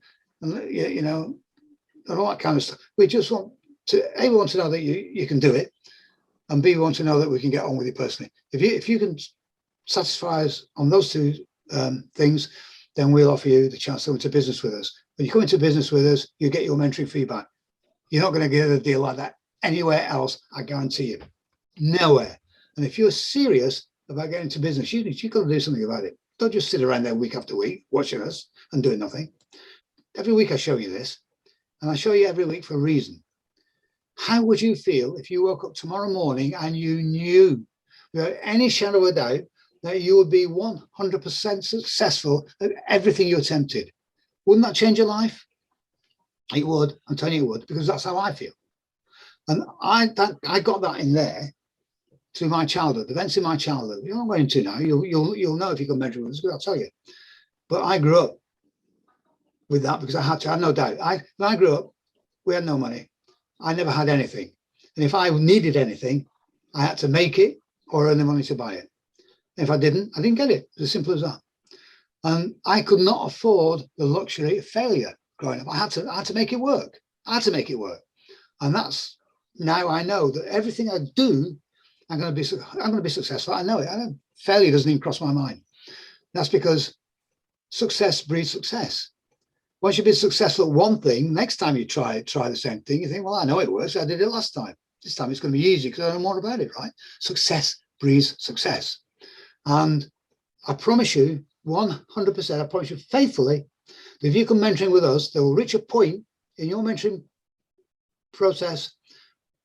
all that kind of stuff. We just want everyone to know that you can do it, and B, we want to know that we can get on with you personally. If you can satisfy us on those two things, then we'll offer you the chance to go into business with us. When you come into business with us, you get your mentoring fee back. You're not going to get a deal like that anywhere else, I guarantee you. Nowhere. And if you're serious about getting into business, you've got to do something about it. Don't just sit around there week after week watching us and doing nothing. Every week I show you this, and I show you every week for a reason. How would you feel if you woke up tomorrow morning and you knew without any shadow of a doubt that you would be 100% successful at everything you attempted? Wouldn't that change your life? It would. I'm telling you it would, because that's how I feel. And I got that in there through my childhood, events in my childhood. You're not going to now. You'll know if you can measure with us, but I'll tell you. But I grew up with that because I had no doubt. When I grew up, we had no money. I never had anything. And if I needed anything, I had to make it or earn the money to buy it. And if I didn't get it. It's as simple as that. And I could not afford the luxury of failure growing up. I had to make it work. I had to make it work. And that's, now I know that everything I do, I'm going to be successful. I know it. Failure doesn't even cross my mind. That's because success breeds success. Once you've been successful at one thing, next time you try the same thing, you think, well, I know it works. I did it last time. This time it's going to be easy because I know more about it, right? Success breeds success. And I promise you, 100%, I promise you faithfully, But if you come mentoring with us, there will reach a point in your mentoring process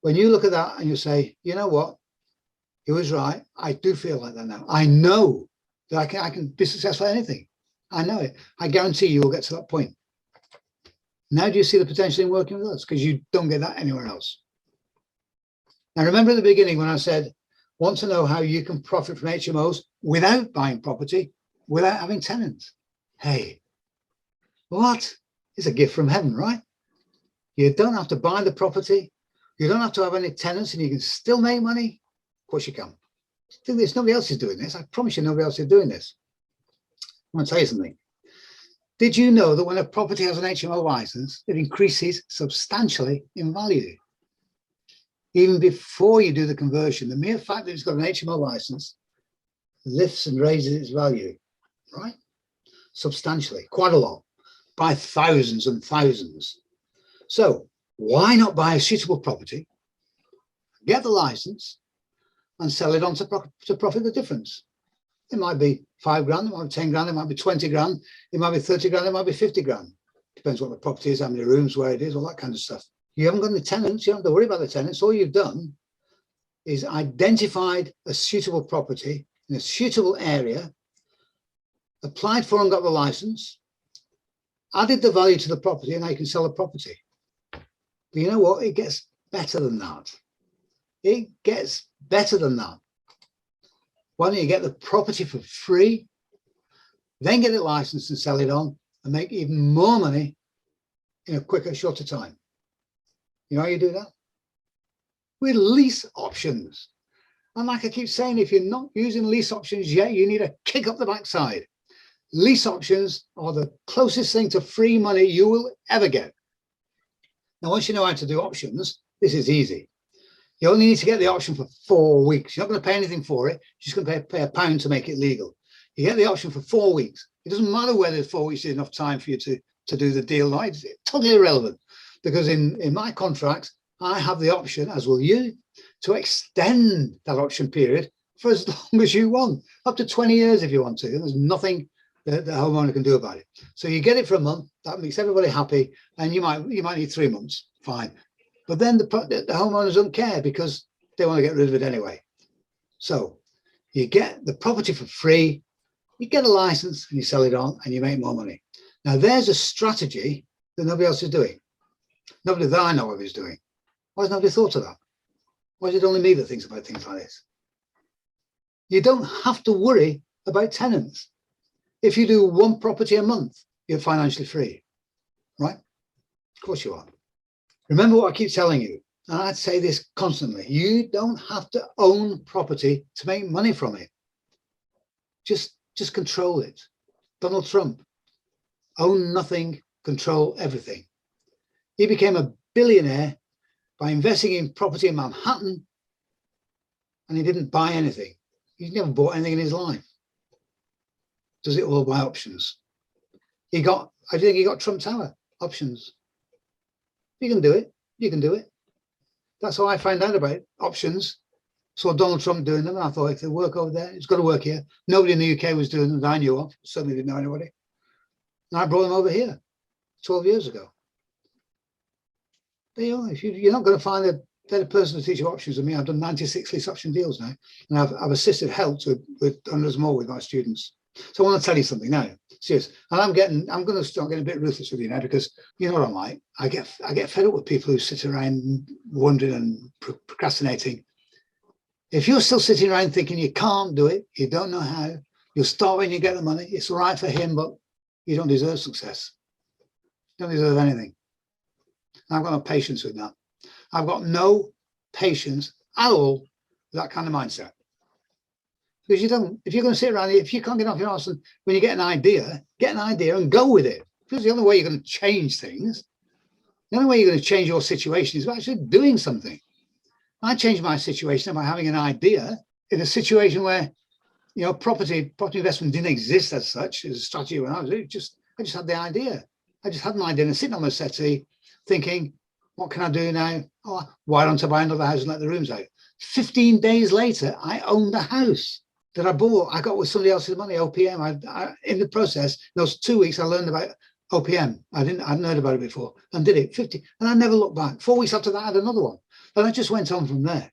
when you look at that and you say, you know what, he was right. I do feel like that now. I know that I can be successful at anything. I know it. I guarantee you will get to that point. Now do you see the potential in working with us? Because you don't get that anywhere else. Now remember at the beginning when I said, want to know how you can profit from HMOs without buying property, without having tenants. Hey, what? It's a gift from heaven, right? You don't have to buy the property. You don't have to have any tenants and you can still make money. Of course you can. Do this. Nobody else is doing this. I promise you nobody else is doing this. I want to tell you something. Did you know that when a property has an HMO license, it increases substantially in value? Even before you do the conversion, the mere fact that it's got an HMO license lifts and raises its value, right? Substantially, quite a lot, by thousands and thousands. So why not buy a suitable property, get the license, and sell it on to profit the difference? It might be 5 grand, it might be 10 grand, it might be 20 grand, it might be 30 grand, it might be 50 grand. Depends what the property is, how many rooms, where it is, all that kind of stuff. You haven't got any tenants, you don't have to worry about the tenants. All you've done is identified a suitable property in a suitable area, applied for and got the license, added the value to the property, and now you can sell the property. But you know what? It gets better than that. It gets better than that. Why don't you get the property for free, then get it licensed and sell it on and make even more money in a quicker, shorter time? You know how you do that? With lease options. And like I keep saying, if you're not using lease options yet, you need a kick up the backside. Lease options are the closest thing to free money you will ever get. Now, once you know how to do options, this is easy. You only need to get the option for 4 weeks. You're not going to pay anything for it. You're just going to pay £1 to make it legal. You get the option for 4 weeks. It doesn't matter whether 4 weeks is enough time for you to do the deal. Right? It's totally irrelevant. Because in my contract, I have the option, as will you, to extend that option period for as long as you want, up to 20 years if you want to. There's nothing that the homeowner can do about it. So you get it for a month, that makes everybody happy, and you might need 3 months, fine. But then the homeowners don't care because they want to get rid of it anyway. So you get the property for free, you get a license and you sell it on and you make more money. Now there's a strategy that nobody else is doing. Nobody that I know of is doing. Why has nobody thought of that? Why is it only me that thinks about things like this? You don't have to worry about tenants. If you do 1 property a month, you're financially free, right? Of course you are. Remember what I keep telling you, and I'd say this constantly, you don't have to own property to make money from it. Just control it. Donald Trump, own nothing, control everything. He became a billionaire by investing in property in Manhattan, and he didn't buy anything. He's never bought anything in his life. Does it all by options? I think he got Trump Tower options. You can do it. You can do it. That's how I find out about options. Saw Donald Trump doing them, and I thought, if they work over there, it's got to work here. Nobody in the UK was doing them that I knew of. Certainly didn't know anybody. And I brought them over here 12 years ago. There you are. If you're not going to find a better person to teach you options than me. I've done 96 lease option deals now, and I've assisted, helped with hundreds more with my students. So I want to tell you something now, serious. And I'm going to start getting a bit ruthless with you now, because you know what I'm like. I get fed up with people who sit around wondering and procrastinating. If you're still sitting around thinking you can't do it, you don't know how, you'll start when you get the money. It's all right for him, but you don't deserve success. You don't deserve anything. I've got no patience with that. I've got no patience at all with that kind of mindset. Because if you're going to sit around, if you can't get off your arse and when you get an idea and go with it. Because the only way you're going to change things, the only way you're going to change your situation is by actually doing something. I changed my situation by having an idea in a situation where, you know, property investment didn't exist as such as a strategy when I just had the idea. I just had an idea and sitting on my settee thinking, what can I do now? Oh, why don't I buy another house and let the rooms out? 15 days later, I owned a house that I bought. I got with somebody else's money, OPM. In the process, those 2 weeks, I learned about OPM. I hadn't heard about it before, and did it 50, and I never looked back. 4 weeks after that, I had another one, and I just went on from there.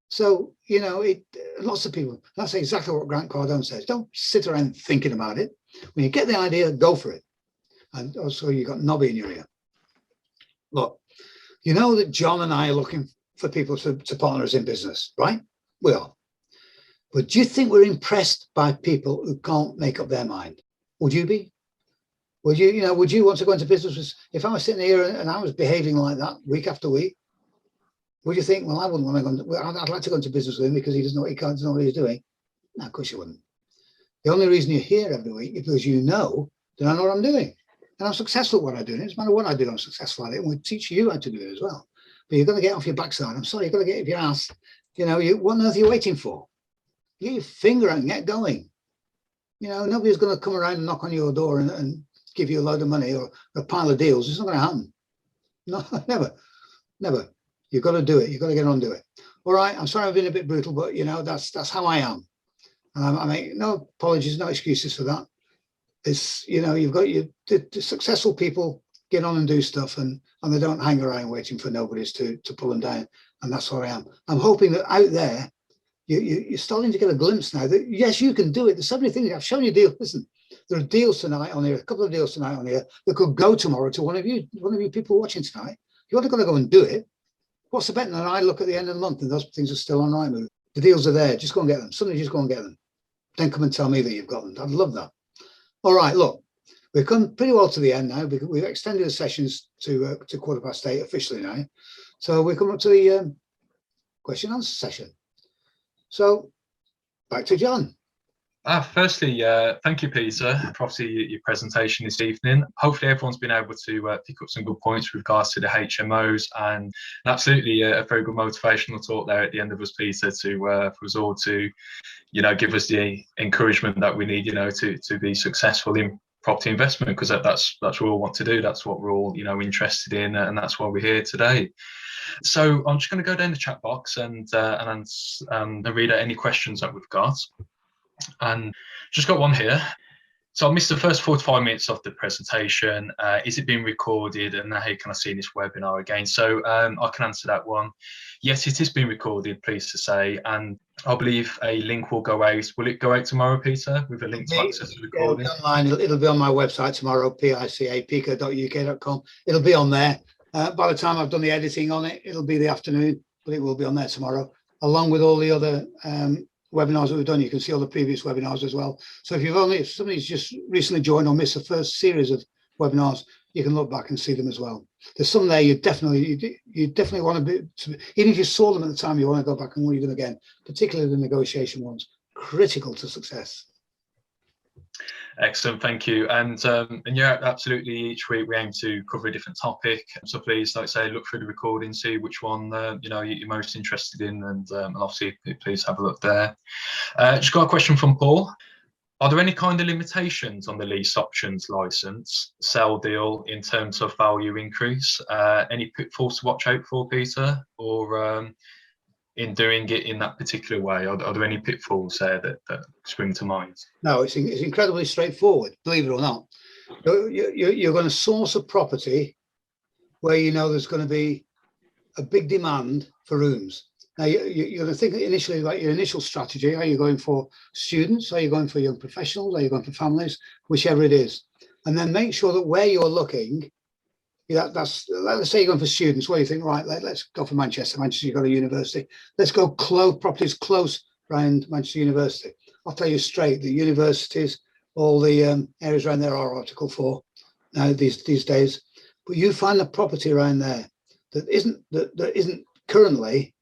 So, you know, lots of people, that's exactly what Grant Cardone says. Don't sit around thinking about it. When you get the idea, go for it. And also you got Nobby in your ear. Look, you know that John and I are looking for people to partner us in business, right? We are. But do you think we're impressed by people who can't make up their mind? Would you be? Would you want to go into business with, if I was sitting here and I was behaving like that week after week, would you think, well, I wouldn't want to go, I'd like to go into business with him because he doesn't know, he can't know what he's doing? No, of course you wouldn't. The only reason you're here every week is because you know that I know what I'm doing. And I'm successful at what I do. And it doesn't matter what I do, I'm successful at it. And we teach you how to do it as well. But you've got to get off your backside. I'm sorry, you've got to get off your ass. You know, what on earth are you waiting for? Get your finger out and get going. You know, nobody's going to come around and knock on your door and give you a load of money or a pile of deals. It's not going to happen. No, never. You've got to do it. You've got to get on and do it. All right. I'm sorry I've been a bit brutal, but, you know, that's how I am. I mean, no apologies, no excuses for that. It's, you know, you've got the successful people get on and do stuff, and they don't hang around waiting for nobody's to pull them down. And that's what I am. I'm hoping that out there, you're starting to get a glimpse now that, yes, you can do it. There's so many things. I've shown you deals. Listen, there are deals tonight on here, a couple of deals tonight on here that could go tomorrow to one of you people watching tonight. You've got to go and do it. What's the better than I look at the end of the month and those things are still on Rightmove? The deals are there. Just go and get them. Suddenly just go and get them. Then come and tell me that you've got them. I'd love that. All right, look, we've come pretty well to the end now because we've extended the sessions to 8:15 officially now. So we come up to the question and answer session. So back to John. Firstly, thank you, Peter, for obviously your presentation this evening. Hopefully everyone's been able to pick up some good points with regards to the HMOs, and absolutely a very good motivational talk there at the end of us, Peter, for us all to, you know, give us the encouragement that we need, you know, to be successful in property investment, because that's what we all want to do. That's what we're all, you know, interested in, and that's why we're here today. So I'm just going to go down the chat box and read out any questions that we've got. And just got one here. So I missed the first 45 minutes of the presentation. Is it being recorded, and how can I see this webinar again? So I can answer that one. Yes, it is being recorded, pleased to say, and I believe a link will go out. Will it go out tomorrow, Peter, with a link to access the recording? It'll be online. It'll be on my website tomorrow, pica.uk.com. It'll be on there. By the time I've done the editing on it, it'll be the afternoon, but it will be on there tomorrow, along with all the other webinars that we've done. You can see all the previous webinars as well. So if somebody's just recently joined or missed the first series of webinars, you can look back and see them as well. There's some there you definitely want to be, even if you saw them at the time, you want to go back and read them again, particularly the negotiation ones, critical to success. Excellent, thank you. And yeah, absolutely. Each week we aim to cover a different topic. So please, like I say, look through the recording, see which one you know you're most interested in, and obviously please have a look there. Just got a question from Paul. Are there any kind of limitations on the lease options license sell deal in terms of value increase? Any pitfalls to watch out for, Peter, or in doing it in that particular way? Are there any pitfalls there that spring to mind? No, it's incredibly straightforward, believe it or not. You're going to source a property where you know there's going to be a big demand for rooms. Now, you're going to think initially about your initial strategy. Are you going for students? Are you going for young professionals? Are you going for families? Whichever it is. And then make sure that where you're looking, let's say you're going for students. Well, you think, right, let's go for Manchester. Manchester, you've got a university. Let's go properties close around Manchester University. I'll tell you straight, the universities, all the areas around there are Article 4 now these days. But you find a property around there that isn't currently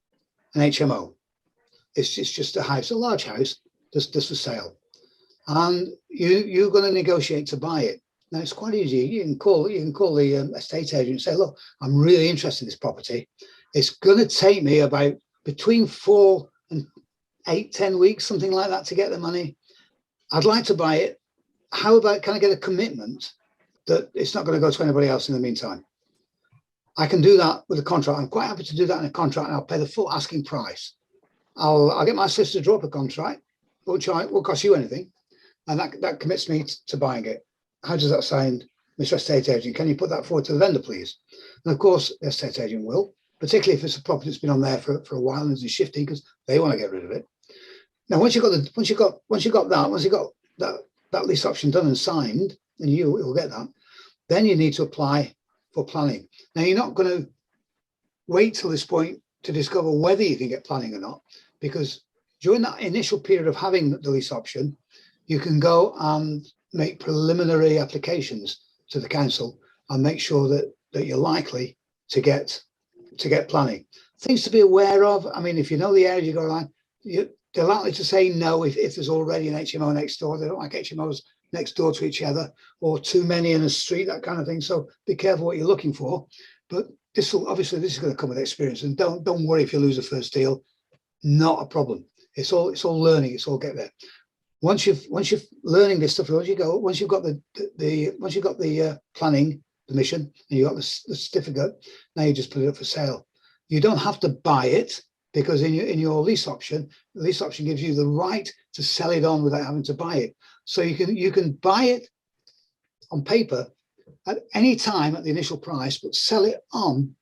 an HMO. It's just a house, a large house, just for sale. And you're going to negotiate to buy it. Now it's quite easy. You can call the estate agent and say, look, I'm really interested in this property. It's going to take me about between 4 and 8, 10 weeks, something like that, to get the money. I'd like to buy it. How about, can I get a commitment that it's not going to go to anybody else in the meantime? I can do that with a contract. I'm quite happy to do that in a contract, and I'll pay the full asking price. I'll get my solicitor to draw up a contract, which won't cost you anything, and that commits me to buying it. How does that sound? Mr. Estate Agent, can you put that forward to the vendor, please? And of course, the estate agent will, particularly if it's a property that's been on there for a while and is shifting because they want to get rid of it. Now, once you've got that lease option done and signed, and you will get that, then you need to apply for planning. Now, you're not going to wait till this point to discover whether you can get planning or not, because during that initial period of having the lease option, you can go and make preliminary applications to the council and make sure that you're likely to get planning. Things to be aware of. I mean, if you know the area you go around, they're likely to say no if there's already an HMO next door. They don't like HMOs next door to each other or too many in a street, that kind of thing. So be careful what you're looking for. But this is going to come with experience. And don't worry if you lose the first deal. Not a problem. It's all learning. It's all get there. Once you're learning this stuff, once you've got the planning permission and you got the certificate, now you just put it up for sale. You don't have to buy it, because in your lease option, the lease option gives you the right to sell it on without having to buy it. So you can buy it on paper at any time at the initial price, but sell it on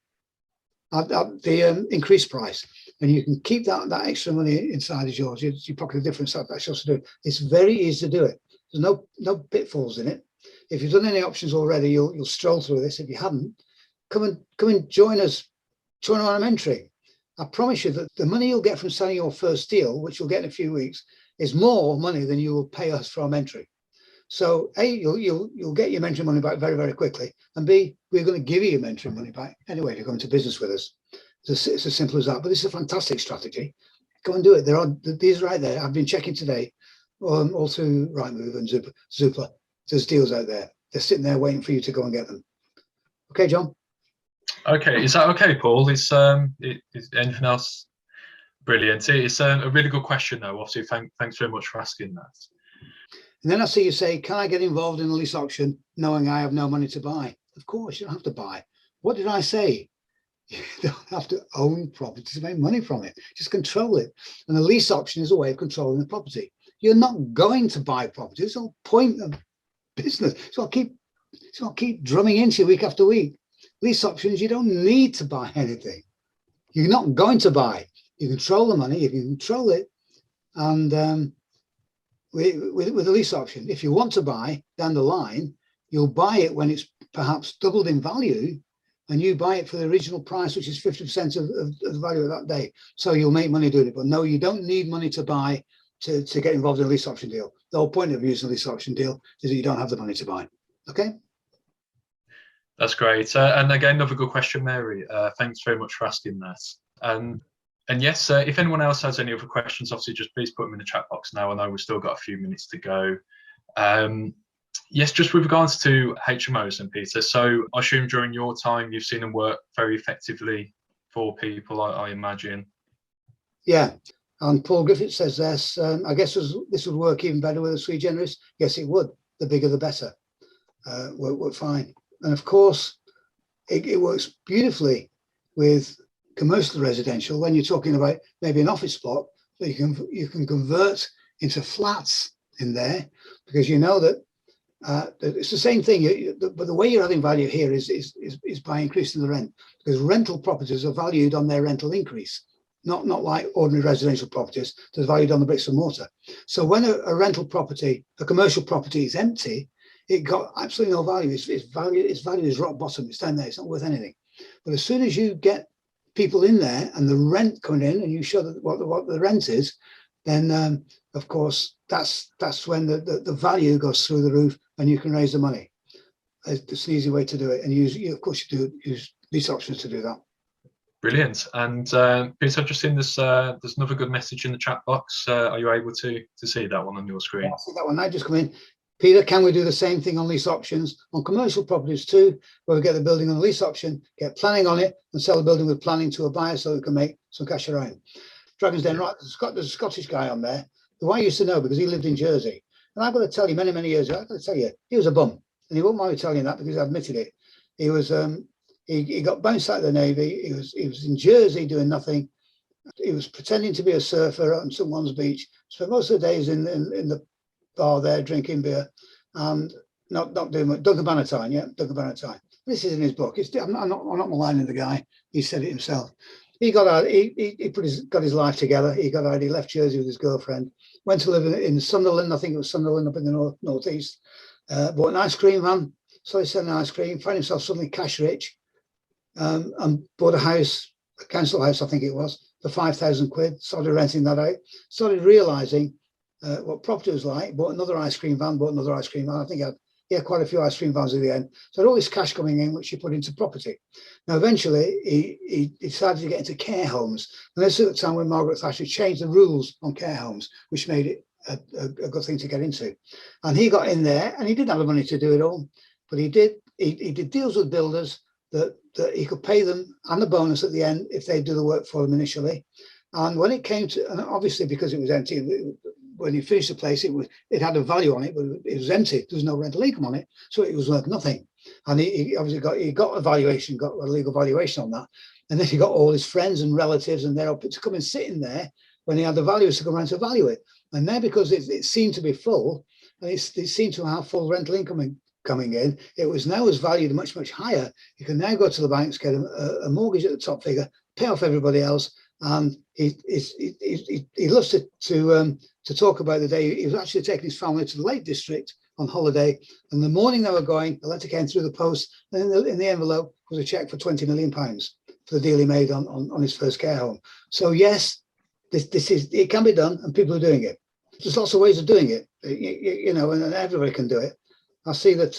at the increased price, and you can keep that extra money inside as yours. You pocket the difference. That's just to do. It's very easy to do it. There's no pitfalls in it. If you've done any options already, you'll stroll through this. If you haven't, come and join us. Join our mentoring. I promise you that the money you'll get from selling your first deal, which you'll get in a few weeks, is more money than you will pay us for our mentoring. So A, you'll get your mentoring money back very, very quickly, and B, we're going to give you your mentoring money back anyway if you're going to business with us. It's as simple as that. But this is a fantastic strategy. Go and do it. These right there. I've been checking today, all through Rightmove and Zoopla. There's deals out there. They're sitting there waiting for you to go and get them. Okay, John. Okay, is that okay, Paul? Is anything else? Brilliant. It's a really good question, though. Obviously, thanks very much for asking that. And then I see you say, can I get involved in a lease auction knowing I have no money to buy? Of course, you don't have to buy. What did I say? You don't have to own property to make money from it. Just control it. And the lease option is a way of controlling the property. You're not going to buy property. It's the whole point of business. So I'll keep drumming into you week after week. Lease options, you don't need to buy anything. You're not going to buy. You control the money, you can control it. And with a lease option, if you want to buy down the line, you'll buy it when it's perhaps doubled in value, and you buy it for the original price, which is 50% of the value of that day. So you'll make money doing it. But no, you don't need money to buy to get involved in a lease option deal. The whole point of using a lease option deal is that you don't have the money to buy. Okay? That's great. And again, another good question, Mary. Thanks very much for asking that. And yes, if anyone else has any other questions, obviously just please put them in the chat box now. I know we've still got a few minutes to go. Yes, just with regards to HMOs and Peter. So I assume during your time, you've seen them work very effectively for people, I imagine. Yeah. And Paul Griffith says this, I guess this would work even better with a sui generis. Yes, it would. The bigger, the better. Work fine. And of course, it works beautifully with commercial residential when you're talking about maybe an office block that you can convert into flats in there, because you know that it's the same thing. But the way you're adding value here is by increasing the rent, because rental properties are valued on their rental increase, not like ordinary residential properties that's valued on the bricks and mortar. So when a rental property, a commercial property is empty, it got absolutely no value. Its value is rock bottom. It's down there. It's not worth anything. But as soon as you get people in there and the rent coming in, and you show that what the rent is, then of course that's when the value goes through the roof, and you can raise the money. It's an easy way to do it, and of course you do use these options to do that. Brilliant. And Peter, I've just seen there's another good message in the chat box. Are you able to see that one on your screen? Yeah, I see that one. I just come in. Peter, can we do the same thing on lease options on commercial properties too, where we get the building on a lease option, get planning on it, and sell the building with planning to a buyer so we can make some cash around? Dragon's Den, right? There's a Scottish guy on there who I used to know because he lived in Jersey. And I've got to tell you, many, many years ago, I've got to tell you, he was a bum. And he won't mind me telling you that because I admitted it. He was he got bounced out of the Navy. He was in Jersey doing nothing. He was pretending to be a surfer on someone's beach. Spent most of the days in the bar there drinking beer, and not doing much. Duncan Bannatyne, yeah, Duncan Bannatyne. This is in his book. I'm not maligning the guy. He said it himself. He got out. Got his life together. He got out. He left Jersey with his girlfriend. Went to live in Sunderland. I think it was Sunderland up in the northeast. Bought an ice cream van. Started selling ice cream. Found himself suddenly cash rich. And bought a house, a council house, I think it was, for £5,000. Started renting that out. Started realising what property was like. Bought another ice cream van. I think he had quite a few ice cream vans at the end. So had all this cash coming in, which he put into property. Now, eventually, he decided to get into care homes. And this is at the time when Margaret Thatcher changed the rules on care homes, which made it a good thing to get into. And he got in there, and he didn't have the money to do it all, but he did deals with builders that he could pay them and the bonus at the end if they do the work for him initially. And when it came to, and obviously because it was empty, when he finished the place, it had a value on it, but it was empty. There was no rental income on it, so it was worth nothing. And he obviously got a valuation, got a legal valuation on that. And then he got all his friends and relatives and they're up to come and sit in there when he had the valuers to come around to value it. And then because it seemed to be full, and it seemed to have full rental income coming in, it was now valued much, much higher. You can now go to the banks, get a mortgage at the top figure, pay off everybody else. And he loves to talk about the day he was actually taking his family to the Lake District on holiday. And the morning they were going, a letter came through the post, and in the envelope was a cheque for £20 million for the deal he made on his first care home. So yes, it can be done, and people are doing it. There's lots of ways of doing it, and everybody can do it. I see that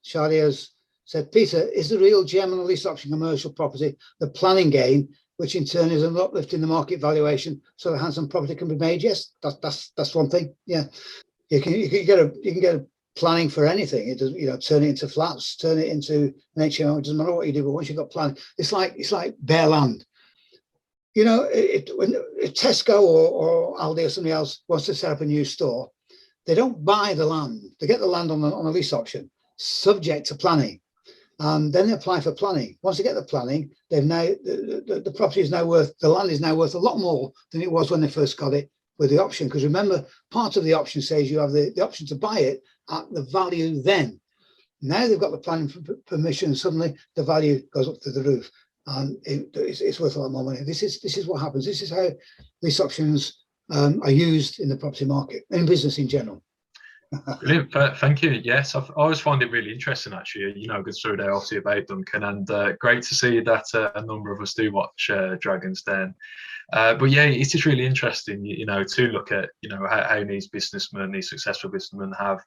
Shadi has said, Peter, is the real gem on the lease option commercial property the planning gain, which in turn is an uplift in the market valuation, so the handsome property can be made? Yes, that's one thing. Yeah, you can get a planning for anything. It does, turn it into flats, turn it into an HMO. It doesn't matter what you do, but once you've got planning, it's like bare land. When Tesco or Aldi or somebody else wants to set up a new store, they don't buy the land. They get the land on a lease option, subject to planning. And then they apply for planning. Once they get the planning, they've now the property is now worth, the land is now worth a lot more than it was when they first got it with the option. Because remember, part of the option says you have the option to buy it at the value then. Now they've got the planning permission, suddenly the value goes up to the roof, and it's worth a lot more money. This is what happens. This is how lease options are used in the property market, in business in general. Brilliant, thank you. Yes, I always find it really interesting, actually. Good story there, obviously, about Duncan, and great to see that a number of us do watch Dragon's Den. But yeah, it is really interesting, to look at, how these successful businessmen have,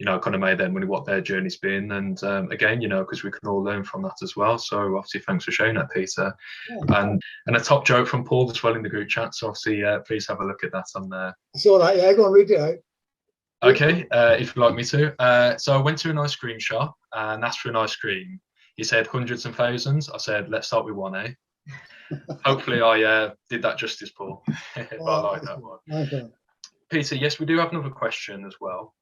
kind of made their money, what their journey's been, and again, because we can all learn from that as well. So obviously, thanks for sharing that, Peter. Yeah. And a top joke from Paul as well in the group chat. So obviously, please have a look at that on there. I saw that. Yeah, go on, read it out. Okay, if you'd like me to. So I went to an ice cream shop and asked for an ice cream. He said hundreds and thousands. I said, let's start with one, eh? Hopefully I did that justice, Paul. But I like that one. Okay. Peter, yes, we do have another question as well.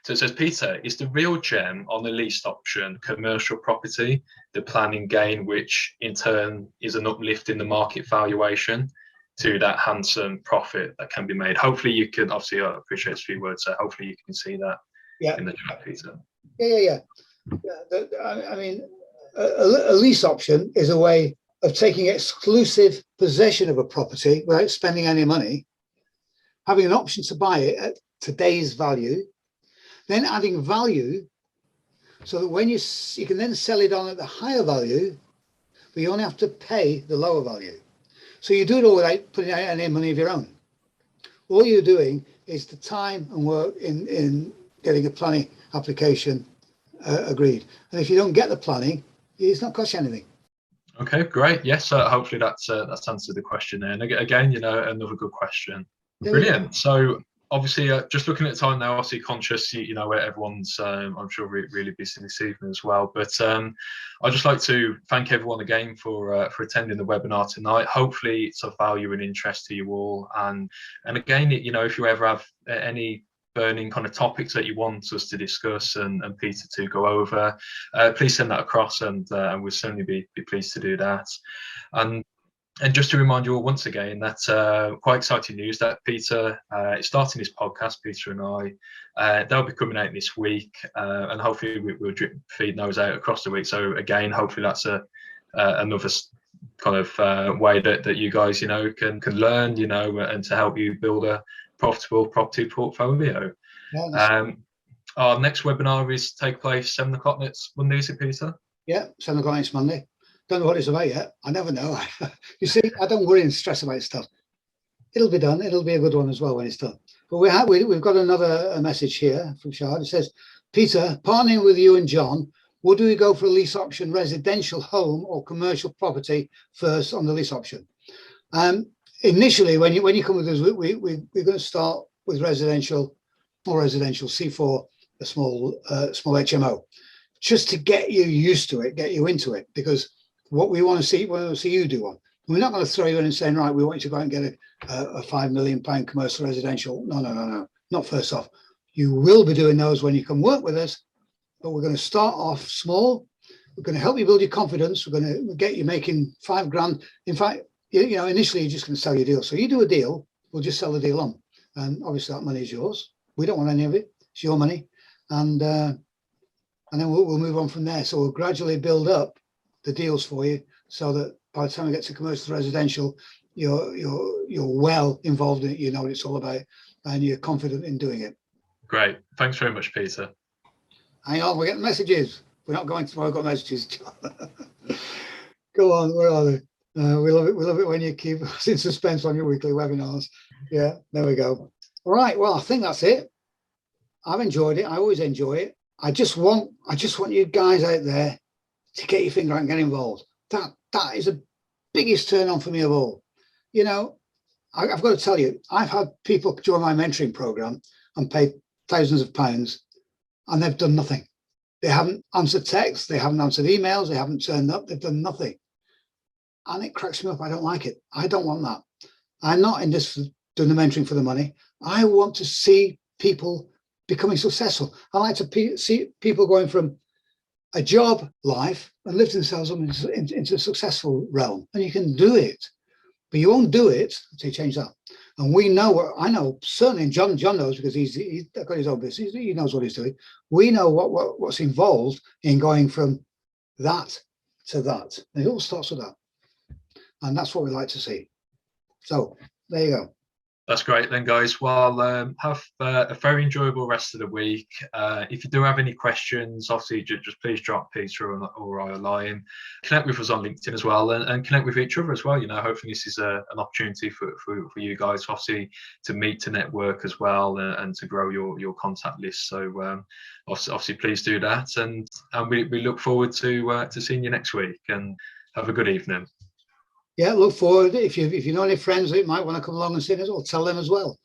So it says, Peter, is the real gem on the leased option commercial property, the planning gain, which in turn is an uplift in the market valuation to that handsome profit that can be made? Hopefully you can, obviously I appreciate it's a few words, so hopefully you can see that in the chat, Peter. Yeah. I mean, a lease option is a way of taking exclusive possession of a property without spending any money, having an option to buy it at today's value, then adding value so that when you can then sell it on at the higher value, but you only have to pay the lower value. So you do it all without putting out any money of your own. All you're doing is the time and work in getting a planning application agreed. And if you don't get the planning, it's not cost you anything. Okay, great. Yes, hopefully that's answered the question there. And again, another good question. Yeah, brilliant. Yeah. So obviously, just looking at time now, obviously conscious, where everyone's, I'm sure, really busy this evening as well. But I'd just like to thank everyone again for attending the webinar tonight. Hopefully, it's of value and interest to you all. And again, if you ever have any burning kind of topics that you want us to discuss and Peter to go over, please send that across, and we'll certainly be pleased to do that. And And just to remind you all once again that quite exciting news that Peter is starting his podcast, Peter and I. They'll be coming out this week, and hopefully we'll drip feed those out across the week. So again, hopefully that's another kind of way that you guys, can learn, and to help you build a profitable property portfolio. Yeah, our next webinar is take place 7 o'clock next Monday, is it, Peter? Yeah, 7 o'clock next Monday. Don't know what it's about yet. I never know. You see, I don't worry and stress about stuff. It'll be done. It'll be a good one as well when it's done. But we've got another message here from Shard. It says, Peter, partnering with you and John, would we go for a lease option residential home or commercial property first on the lease option? Initially, when you come with us, we're going to start with residential, more residential C4, a small HMO, just to get you used to it, get you into it, because what we want to see you do one. We're not going to throw you in and saying, right, we want you to go out and get a £5 million commercial residential. No, not first off. You will be doing those when you come work with us, but we're going to start off small. We're going to help you build your confidence. We're going to get you making £5,000. In fact, initially you're just going to sell your deal. So you do a deal, we'll just sell the deal on. And obviously that money is yours. We don't want any of it. It's your money. And then we'll move on from there. So we'll gradually build up the deals for you so that by the time we get to commercial residential, you're well involved in it, you know what it's all about, and you're confident in doing it. Great. Thanks very much, Peter. Hang on, we're getting messages. We're not going to, I've got messages. Go on, where are they? We love it when you keep us in suspense on your weekly webinars. Yeah, there we go. All right, well, I think that's it. I've enjoyed it. I always enjoy it. I just want you guys out there to get your finger out and get involved. That is the biggest turn on for me of all. I've got to tell you, I've had people join my mentoring program and paid thousands of pounds, and they've done nothing. They haven't answered texts, they haven't answered emails, they haven't turned up, they've done nothing. And it cracks me up. I don't like it. I don't want that. I'm not in this doing the mentoring for the money. I want to see people becoming successful. I like to see people going from a job life and lift themselves up into a successful realm. And you can do it, but you won't do it until you change that. And we know, I know certainly, and John knows, because he's got his own business, he knows what he's doing. We know what's involved in going from that to that. And it all starts with that. And that's what we like to see. So there you go. That's great then, guys. Well, have a very enjoyable rest of the week. If you do have any questions, obviously just please drop Peter or I a line. Connect with us on LinkedIn as well, and connect with each other as well. Hopefully this is an opportunity for you guys, obviously, to meet, to network as well, and to grow your contact list. So obviously please do that, and we look forward to seeing you next week. And have a good evening. Yeah, look forward. If you know any friends that might want to come along and see us, or tell them as well.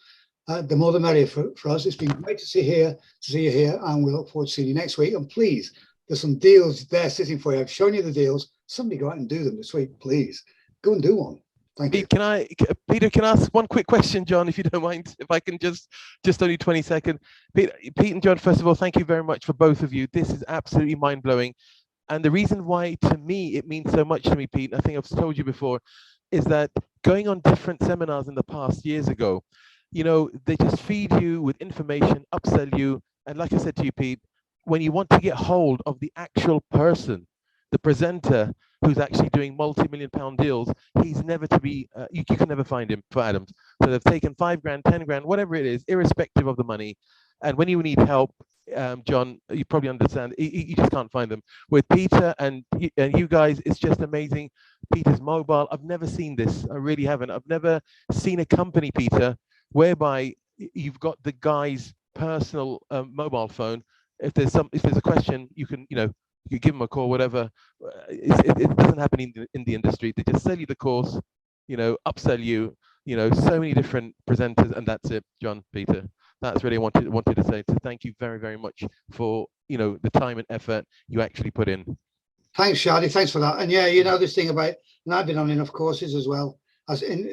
The more the merrier for us. It's been great to see you here, and we look forward to seeing you next week. And please, there's some deals there sitting for you. I've shown you the deals. Somebody go out and do them this week, please. Go and do one. Thank you. Peter, can I ask one quick question, John, if you don't mind? If I can just only 20 seconds. Pete and John, first of all, thank you very much for both of you. This is absolutely mind-blowing. And the reason why, to me, it means so much to me, Pete, I think I've told you before, is that going on different seminars in the past years ago, they just feed you with information, upsell you. And like I said to you, Pete, when you want to get hold of the actual person, the presenter who's actually doing multi-million-pound deals, he's never to be, you can never find him for Adams. So they've taken $5,000, $10,000, whatever it is, irrespective of the money. And when you need help, John, you probably understand, you just can't find them. With Peter and you guys, it's just amazing. Peter's mobile, I've never seen this. I really haven't. I've never seen a company, Peter, whereby you've got the guy's personal mobile phone. If there's a question, you can, you give them a call, whatever. It doesn't happen in the industry. They just sell you the course, upsell you, so many different presenters, and that's it, John, Peter. That's really wanted to say. So thank you very, very much for the time and effort you actually put in. Thanks, Shardy. Thanks for that. And yeah, this thing about, and I've been on enough courses as well. As in,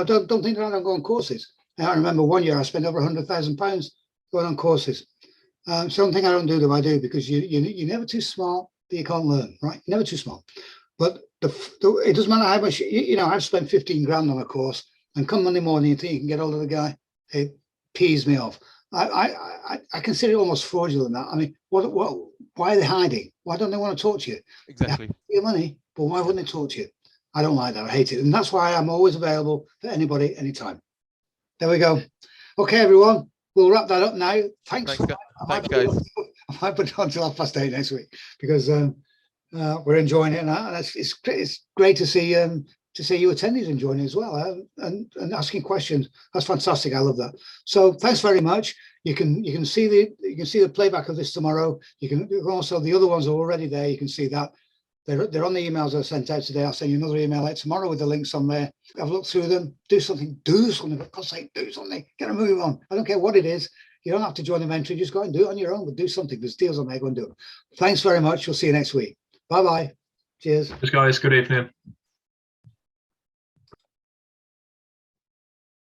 don't think that I don't go on courses. I remember one year I spent over £100,000 going on courses. Something I don't do, I do, because you're never too smart that you can't learn, right? You're never too smart. But it doesn't matter how much, you know, I've spent 15 grand on a course, and come Monday morning, you think you can get hold of the guy. It pees me off. I consider it almost fraudulent. That, I mean, why are they hiding? Why don't they want to talk to you? Exactly. Your money, but why wouldn't they talk to you? I don't like that. I hate it. And that's why I'm always available for anybody, anytime. There we go. Okay, everyone. We'll wrap that up now. Thanks Guys. I might put it on until 8:30 next week, because we're enjoying it, and it's great to see you attendees enjoying it as well, and asking questions. That's fantastic. I love that. So thanks very much. You can see the playback of this tomorrow. You can also, the other ones are already there. You can see that. They're on the emails I sent out today. I'll send you another email out tomorrow with the links on there. Have a look through them. Do something. For God's sake, do something. Get a move on. I don't care what it is. You don't have to join the mentoring. Just go and do it on your own, but do something. There's deals on there. Go and do them. Thanks very much. We'll see you next week. Bye-bye. Cheers. Cheers, guys. Good evening.